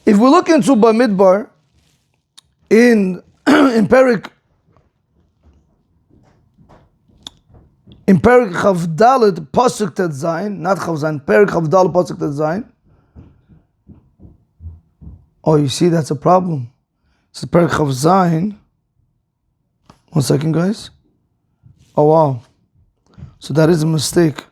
If we look into Bamidbar in Perik Chav Dalet Pasuk Tet Zayin, not Chav Zayin, Perik Chav Dalet Pasuk Tet Zayin. Oh, you see, that's a problem. It's Perik Chav Zayin. 1 second, guys. Oh wow. So that is a mistake.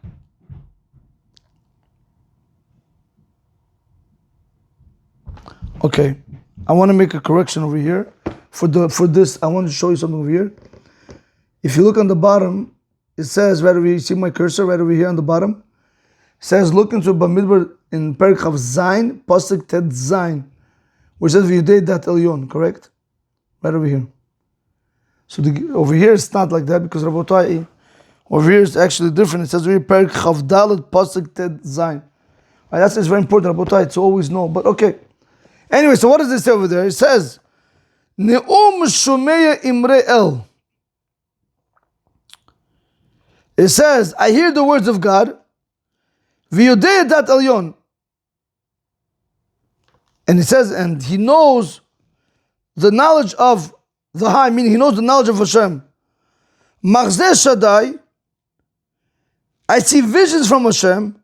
Okay, I want to make a correction over here. For this, I want to show you something over here. If you look on the bottom, it says right over here, you see my cursor right over here on the bottom? It says, look into Bamidbar in Perik Chav Zayin, Pasuk Tet Zayin, which says V'yudei Dat Elyon, correct? Right over here. So over here it's not like that, because Rabotai, over here it's actually different. It says over here, Perik Chav Dalet Pasuk Tet Zayin. Right, that's very important, Rabotai, to always know, but okay. Anyway, so what does it say over there? It says, Ne'um Shomeya Imre El. It says, I hear the words of God, V'yudei Dat Elyon. And it says, and he knows the knowledge of the high, meaning he knows the knowledge of Hashem. Machzeh Shaddai, I see visions from Hashem.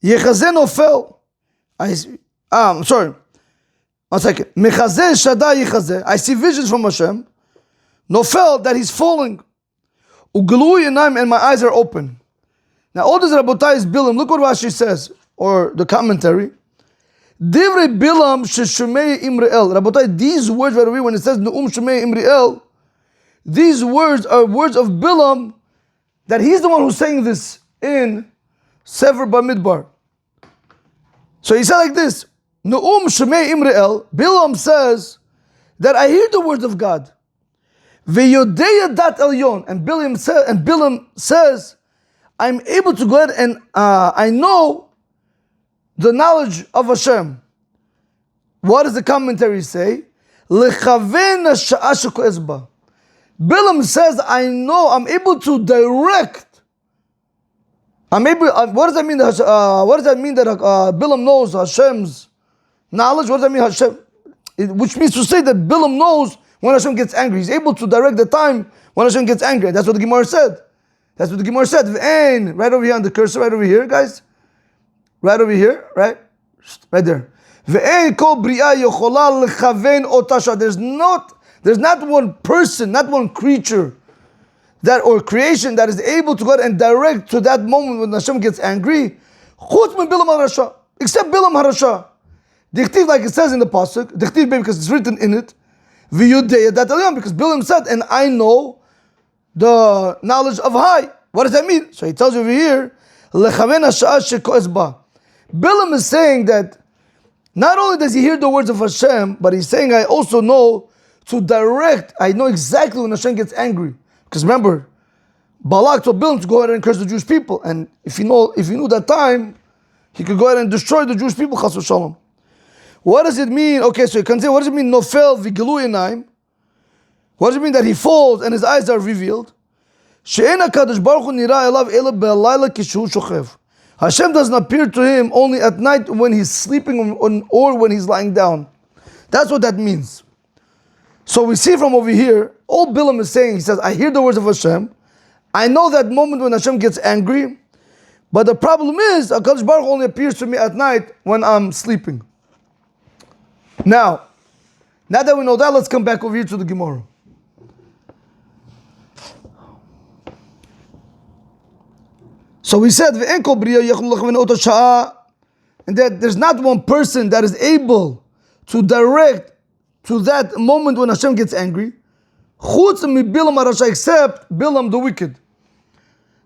Yechazeh Nofel. I'm sorry. 1 second. Mechazeh Shaddai Yechazeh. I see visions from Hashem. Nofel, that he's falling. Ugelu Yinayim, and my eyes are open. Now all this Rabotai is Bilam. Look what Rashi says, or the commentary. Divrei Bilam sheshumei Imre El. Rabotai, these words right away, when it says Ne'um Shumei Imre El, these words are words of Bilam, that he's the one who's saying this in Sefer Bamidbar. So he said like this, Ne'um Shumei Imre El, Bilam says that I hear the words of God. Ve'yodei Dat Elyon, and Bilam says, I'm able to go ahead and I know the knowledge of Hashem. What does the commentary say? Lechaven hasha'ah sheko'ez ba. Bilam says, I know, I'm able to direct. I'm able. What does that mean? What does that mean that Bilam knows Hashem's knowledge? What does that mean, Hashem? Which means to say that Bilam knows when Hashem gets angry. He's able to direct the time when Hashem gets angry. That's what the Gemara said. That's what the Gemara said. And right over here on the cursor, right over here, guys. Right over here, right? Right there. There's not one person, not one creature that or creation that is able to go and direct to that moment when Hashem gets angry. Except Bilam Harasha. Dichtiv, like it says in the pasuk, Dichtiv because it's written in it. Because Bilam said, and I know the knowledge of high. What does that mean? So he tells you over here, Bilam is saying that not only does he hear the words of Hashem, but he's saying I also know to direct. I know exactly when Hashem gets angry. Because remember, Balak told Bilam to go ahead and curse the Jewish people, and if he knew that time, he could go ahead and destroy the Jewish people. Chas v'shalom. What does it mean? Okay, so you can say, what does it mean? Nofel v'gilu yinayim. What does it mean that he falls and his eyes are revealed? She'en HaKadosh Baruch Hu nira elav ela be'alayla kishu shochev. Hashem doesn't appear to him only at night when he's sleeping or when he's lying down. That's what that means. So we see from over here, all Bilam is saying, he says, I hear the words of Hashem. I know that moment when Hashem gets angry. But the problem is, HaKadosh Baruch Hu only appears to me at night when I'm sleeping. Now that we know that, let's come back over here to the Gemara. So we said, and that there's not one person that is able to direct to that moment when Hashem gets angry, except Bilam the wicked.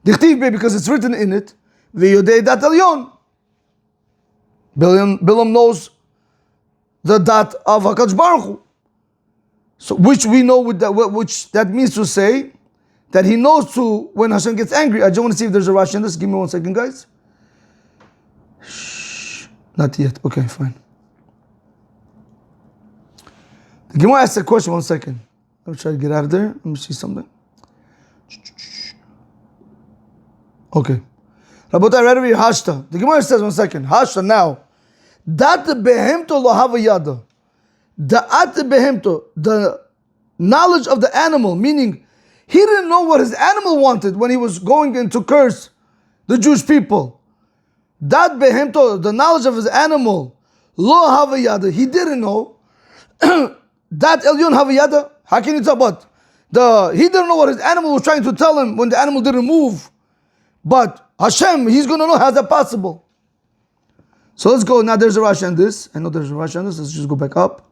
Because it's written in it, Bilam knows the dat of HaKadosh Baruch Hu. So which we know which that means to say that he knows to when Hashem gets angry. I just want to see if there's a Rashi on this. Give me 1 second, guys. Shh. Not yet. Okay, fine. The Gemara asked a question. 1 second. Let me try to get out of there. Let me see something. Okay. Rabotai, right over here, Hashta. The Gemara says, 1 second. Hashta now. Dat behemto lo hava yada. Da'at behemto. The knowledge of the animal, meaning he didn't know what his animal wanted when he was going in to curse the Jewish people. Dat behemto, the knowledge of his animal, lo hava yada. He didn't know. Dat elyon hava yada. How can you tell what? He didn't know what his animal was trying to tell him when the animal didn't move. But Hashem, he's going to know how's that possible. So let's go. Now there's a Rashi on this. I know there's a Rashi on this. Let's just go back up.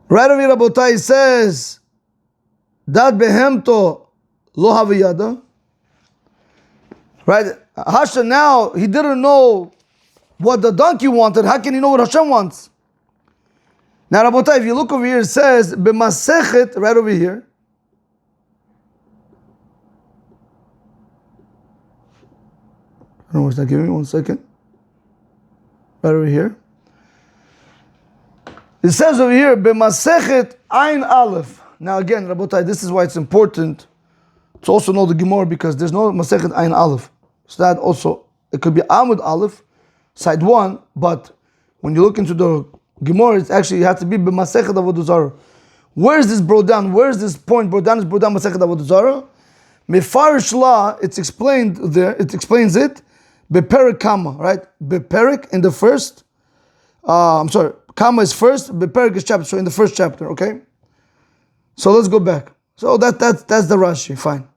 Right over here, Rabotai says, Dat behemto lo haviyada. Right? Hashem now, he didn't know what the donkey wanted. How can he know what Hashem wants? Now, Rabotai, if you look over here, it says, Masechet, right over here. I don't know what's that giving me. 1 second. Right over here. It says over here, Masechet Ain Aleph. Now again, Rabotai, this is why it's important to also know the Gemara, because there's no Masechet Ain Aleph. So that also, it could be Amud Aleph, side 1, but when you look into the Gemara, it's actually, you have to be Masechet Avodah Zarah. Where is this brought down? Where is this point brought down? It's brought down Masechet Avodah Zarah. Mefarish La, it's explained there, it explains it, Beperik Kama, right? Beperik in the first, Kama is first, Beperik is chapter, so in the first chapter, okay? So let's go back. So that's the Rashi, fine.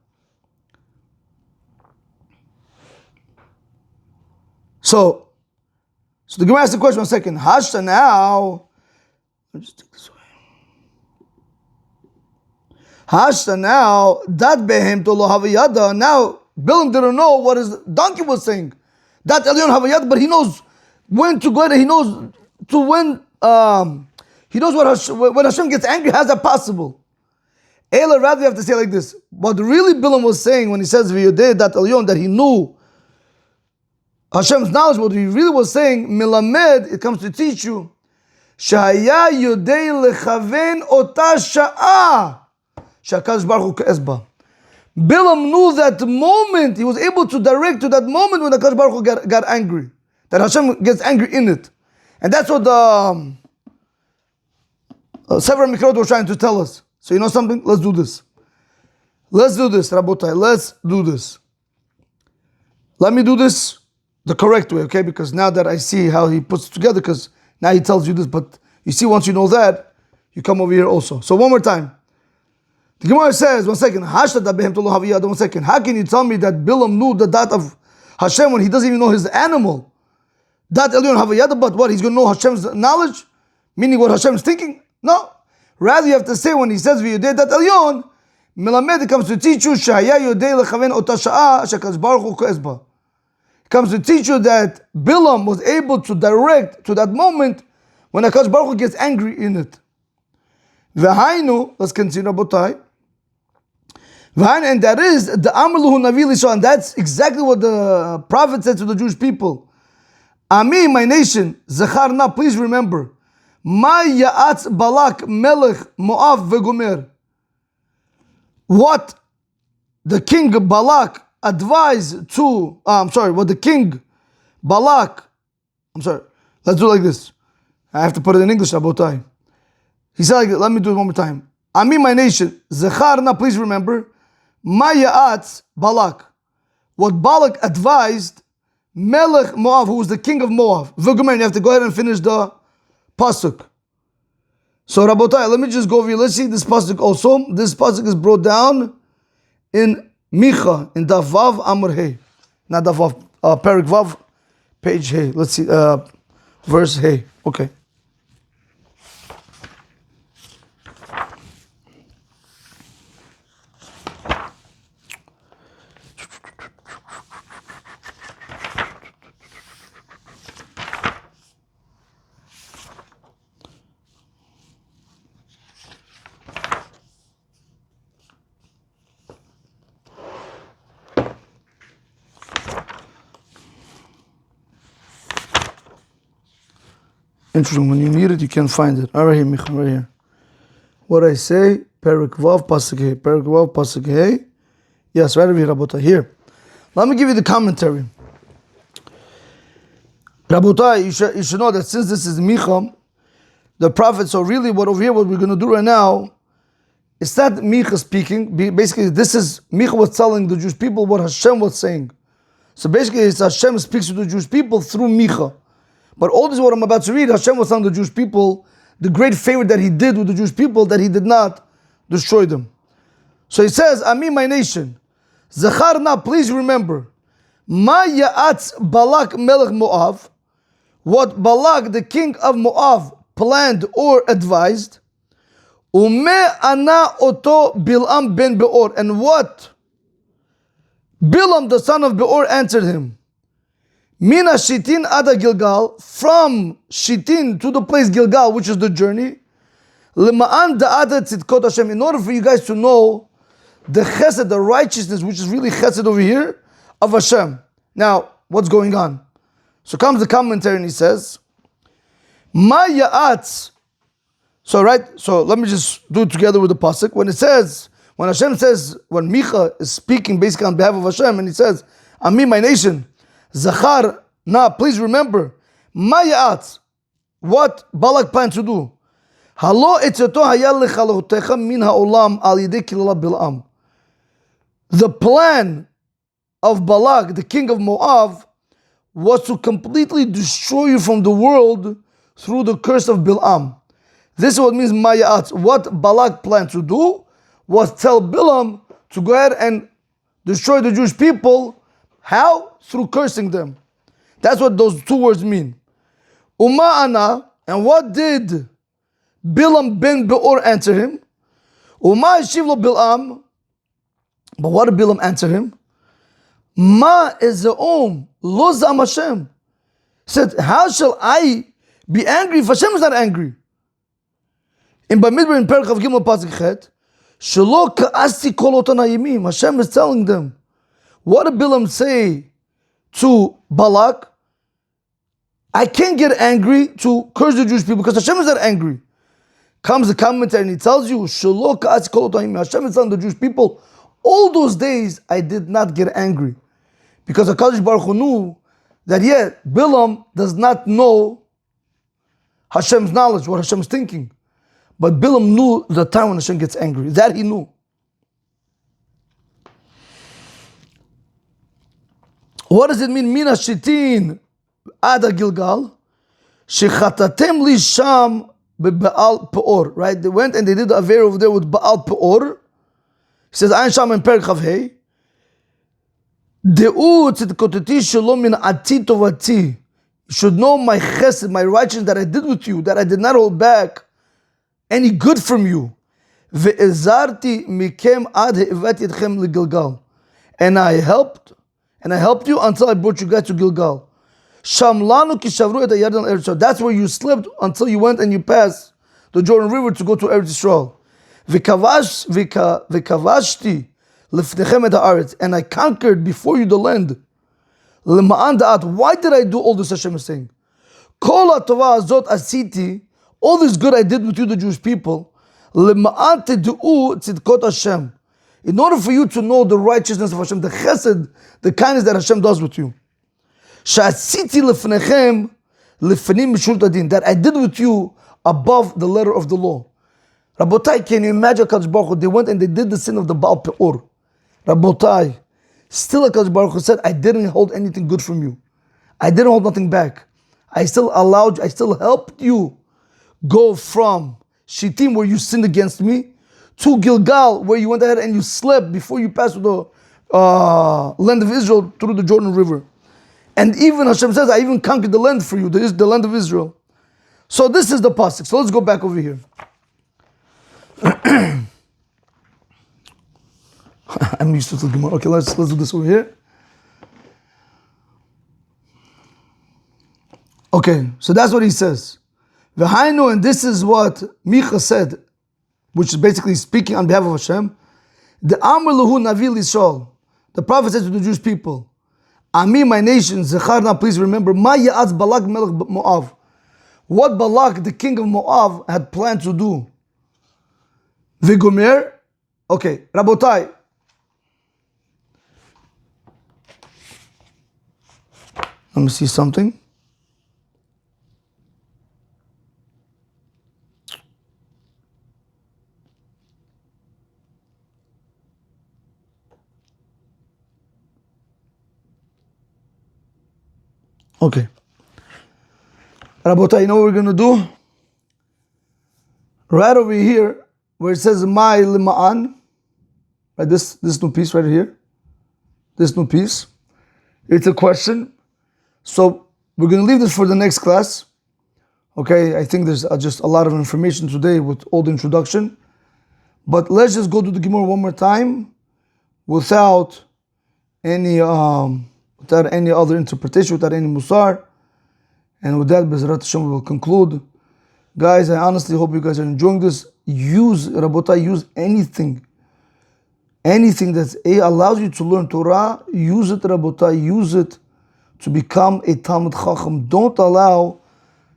So the Gemara asks the question 1 second. Hashta now. Let me just take this away. Hashta now. Dat behem to lo havayada. Now Bilam didn't know what his donkey was saying. Dat elyon havayada, but he knows when to go. He knows to when. He knows when Hashem gets angry. How's that possible? Ela, rather you have to say like this. What really Bilam was saying when he says v'yodei dat elyon, that he knew Hashem's knowledge, what he really was saying, Milamed, it comes to teach you, Shaya Yodei Lechaven Ota Sha'a Shakadosh Baruch Hu Ke'ezba. Bilam knew that moment, he was able to direct to that moment when the Kadosh Baruch Hu got angry, that Hashem gets angry in it. And that's what the Sefer Mikrot was trying to tell us. So you know something? Let's do this. Let's do this, Rabotai. Let's do this. Let me do this the correct way, okay? Because now that I see how he puts it together, because now he tells you this, but you see, once you know that, you come over here also. So one more time. The Gemara says, 1 second, 1 second. How can you tell me that Bilam knew the dat of Hashem when he doesn't even know his animal? Dat elyon havayada, but what? He's going to know Hashem's knowledge? Meaning what Hashem's thinking? No. Rather, you have to say when he says v'yodei dat elyon, Melamed, it comes to teach you, Shaya yodei lechaven ota sha'a shakadosh baruch hu ke'ezba. Comes to teach you that Bilam was able to direct to that moment when HaKadosh Baruch Hu gets angry in it. V'hainu, let's continue, Rabotai. V'hainu, and that is the Amrluhu Navi Lisha, and that's exactly what the prophet said to the Jewish people. Ami, my nation, Zacharna, please remember, Ma Ya'atz Balak Melech Moav Vegomer. What the king Balak advised to, what the king Balak, let's do it like this. I have to put it in English, Rabotai. He said like this, let me do it one more time. Ami, my nation, Zecharna, please remember, Ma Ya'atz Balak. What Balak advised, Melech Moav, who was the king of Moab. V'gomer, you have to go ahead and finish the pasuk. So Rabotai, let me just go over here. Let's see this pasuk also. This pasuk is brought down in Micha, in Daf Vav Amud Hey. Not Daf Vav, Perik Vav, page Hey. Let's see, verse Hey. Okay. Interesting. When you need it, you can't find it. All right, here, Micha, right here. What I say, Perik Vav Pasuk Hey, Perik Vav Pasuk Hey. Yes, right over here, Rabotai. Here, let me give you the commentary. Rabotai, you should know that since this is Micha, the prophet. So really, what over here, what we're going to do right now, it's not Micha speaking. Basically, this is Micha was telling the Jewish people what Hashem was saying. So basically, it's Hashem speaks to the Jewish people through Micha. But all this what I'm about to read, Hashem was telling the Jewish people the great favor that He did with the Jewish people, that He did not destroy them. So He says, Ami, my nation, Zacharna, please remember, Ma ya'atz Balak melech Moav, what Balak, the king of Moav, planned or advised, Ume ana oto Bilam ben Beor, and what Bilam, the son of Beor, answered him. Mina Shitin Ada Gilgal, from Shitin to the place Gilgal, which is the journey. Lema'an da'ada tzidkot Hashem, in order for you guys to know the chesed, the righteousness, which is really chesed over here, of Hashem. Now, what's going on? So comes the commentary and he says, Ma ya'atz. So let me just do it together with the pasuk. When Hashem says, when Micha is speaking basically on behalf of Hashem, and he says, Ami, my nation, Zachar, please remember, Ma ya'atz, what Balak planned to do. Halo etzeto hayal lechalottecha min ha'olam al yedei kilala Bilam. The plan of Balak, the king of Moab, was to completely destroy you from the world through the curse of Bilam. This is what means Ma ya'atz. What Balak planned to do was tell Bilam to go ahead and destroy the Jewish people. How? Through cursing them. That's what those two words mean. Uma'ana, and what did Bilam ben Beor answer him? Uma yishivlo Bilam, but what did Bilam answer him? Ma ezeom lo zam Hashem. He said, how shall I be angry if Hashem is not angry? In Bamidbar in Perek Chav Gimel Pasuk Chet, shelo ka'asti kol otan hayimim. Hashem is telling them, what did Bilam say to Balak? I can't get angry to curse the Jewish people because Hashem is not angry. Comes the commentary and he tells you, Shelo ka'atz kol otayim. Hashem is telling the Jewish people, all those days I did not get angry. Because HaKadosh Baruch Hu knew that Bilam does not know Hashem's knowledge, what Hashem is thinking. But Bilam knew the time when Hashem gets angry. That he knew. What does it mean? Mina shitin ada Gilgal, shechatatem li sham be'Baal Peor. Right? They went and they did the affair over there with Baal Peor. He says, Ayin Sham in Perek Chav Hei. De'u tzidkoteti shalom min ati tovati. You should know my chesed, my righteousness that I did with you, that I did not hold back any good from you. Ve'ezarti mikem ad he'ivati etchem leGilgal. And I helped you until I brought you guys to Gilgal. Shamlanu ki shavru et hayarden Eretz Yisrael. That's where you slipped until you went and you passed the Jordan River to go to Eretz Yisrael. V'kavashti lefnechem et haaretz. And I conquered before you the land. Lema'an da'at. Why did I do all this? Hashem is saying. Kol ha'tova azot asiti. All this good I did with you, the Jewish people. Lema'an tedu'u tzidkot Hashem. In order for you to know the righteousness of Hashem, the chesed, the kindness that Hashem does with you. Sha'asiti lefnechem lefnim mishut adin. That I did with you above the letter of the law. Rabotai, can you imagine HaKadosh Baruch Hu? They went and they did the sin of the Baal Peor. Rabotai, still HaKadosh Baruch Hu said, I didn't hold anything good from you. I didn't hold nothing back. I still helped you go from Shittim, where you sinned against me, to Gilgal, where you went ahead and you slept before you passed through the land of Israel through the Jordan River. And even Hashem says, I even conquered the land for you, the land of Israel. So this is the pasuk. So let's go back over here. I'm used to the Gemara. Okay, let's do this over here. Okay, so that's what he says. V'hainu, and this is what Micha said, which is basically speaking on behalf of Hashem. The Amr Lahu Navi Yisrael. The prophet said to the Jewish people, Ami, my nation, Zecharna, please remember, Ma ya'atz Balak melech Moav. what Balak, the king of Moab, had planned to do. Vigomer. Okay, Rabotai. Let me see something. Okay. Rabotai, you know what we're going to do? Right over here, where it says My Lima'an, right, this new piece right here, this new piece, it's a question. So we're going to leave this for the next class. Okay, I think there's just a lot of information today with all the introduction. But let's just go to the Gemara one more time without any other interpretation, without any musar. And with that, Bezrat Hashem, we will conclude. Guys, I honestly hope you guys are enjoying this. Use, Rabotai, use anything that allows you to learn Torah. Use it, Rabotai, use it to become a Talmud Chacham. Don't allow,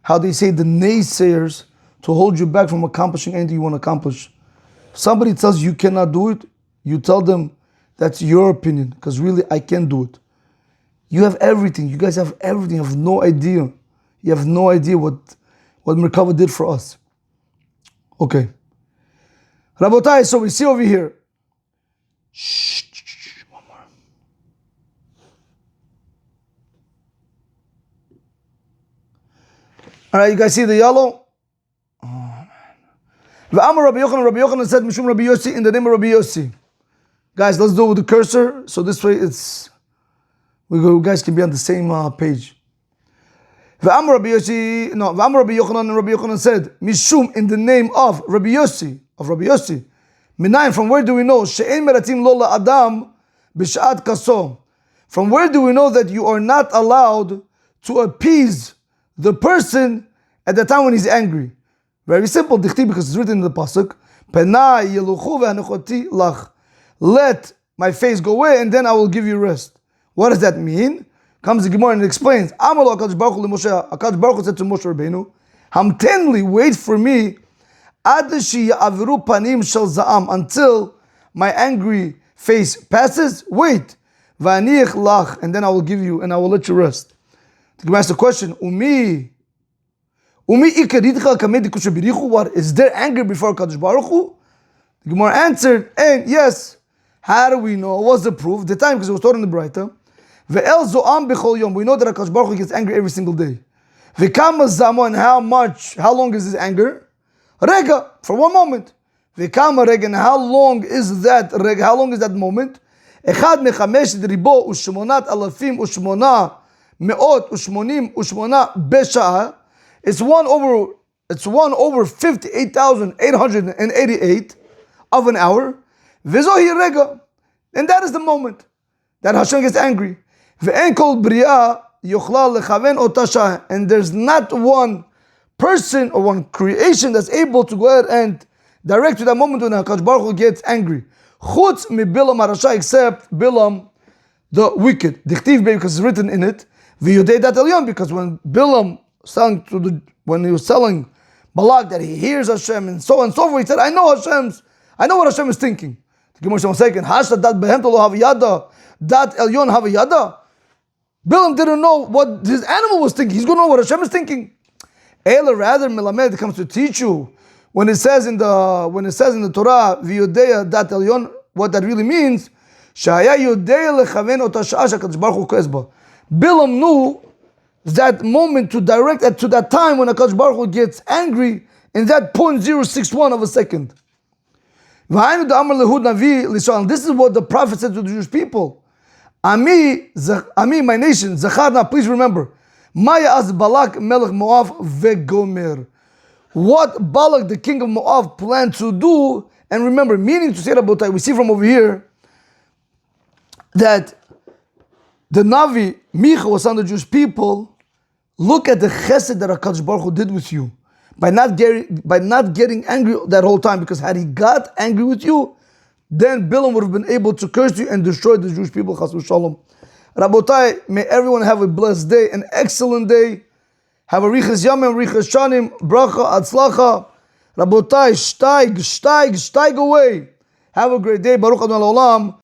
how they say, the naysayers to hold you back from accomplishing anything you want to accomplish. If somebody tells you cannot do it, you tell them that's your opinion, because really I can do it. You have everything. You guys have everything. You have no idea. You have no idea what Merkava did for us. Okay. Rabotai, so we see over here. Shh, one more. All right, you guys see the yellow? Oh, man. Rabbi Yochanan said, Mishum Rabbi Yossi, in the name of Rabbi Yossi. Guys, let's do it with the cursor, so this way you guys can be on the same page. Rabbi Yochanan, and Rabbi Yochanan said, Mishum, in the name of Rabbi Yossi, Minayin, from where do we know? She'en meratim lo la'adam b'sha'at kaso. From where do we know that you are not allowed to appease the person at the time when he's angry? Very simple, dichti, because it's written in the pasuk. Penai yeluchu ve'anechoti lach. Let my face go away, and then I will give you rest. What does that mean? Comes the Gemara and it explains. Amalo HaKadosh Baruch Hu LeMoshe. HaKadosh Baruch Hu said to Moshe Rabbeinu, Hamtenli, wait for me, ad she'yaviru panim shel za'am, until my angry face passes. Wait, v'aniich lach, and then I will give you, and I will let you rest. The Gemara asks the question, Umi ikaridcha kamei dikusha birichu. What, is there anger before HaKadosh Baruch Hu? The Gemara answered, and yes. How do we know? What's the proof? The time, because it was taught in the Braita. Ve'el zo'am b'chol yom. We know that HaKadosh Baruch Hu gets angry every single day. Ve'kama zamo, and how long is his anger? Rega, for one moment. Ve'kama rega, and how long is that rega? How long is that moment? Echad mechamesh ribo u'shmonat alafim u'shmona me'ot u'shmonim u'shmona b'sha'a. It's 1 over 58,888 of an hour. V'zohi rega, and that is the moment that Hashem gets angry. Ve'en kol bria yochla lechaven otasha, and there's not one person or one creation that's able to go ahead and direct to that moment when HaKadosh Baruch Hu gets angry. Chutz mi Bilam HaRasha, except Bilam the wicked. Dichtiv, because it's written in it. V'yodei dat elyon, because when Bilam when he was telling Balak that he hears Hashem and so forth, he said, I know what Hashem is thinking. The Gemara says, second, Hasha dat behemta lo haviyada, dat elyon haviyada. Bilam didn't know what his animal was thinking. He's going to know what Hashem is thinking. Ela, rather, Melamed comes to teach you. When it says in the Torah, v'yodeya dat elyon, what that really means, shaya yodeya lechaven otashah shakadosh baruch hu koesba. Bilam knew that moment to direct it to that time when HaKadosh Baruch Hu gets angry in that 0.061 of a second. This is what the prophet said to the Jewish people. Ami, my nation, Zacharna, please remember. Maya az Balak melech Moav vegomer. What Balak, the king of Moav, planned to do, and remember, meaning to say Rabotai, we see from over here that the Navi, Micha, was on the Jewish people. Look at the chesed that HaKadosh Baruch Hu did with you by not getting angry that whole time, because had he got angry with you, then Bilam would have been able to curse you and destroy the Jewish people. Chas v'shalom. Rabotai, may everyone have a blessed day, an excellent day. Have a riches yamim, riches shanim, bracha, atzlacha. Rabotai, steig away. Have a great day. Baruch Adonai Olam.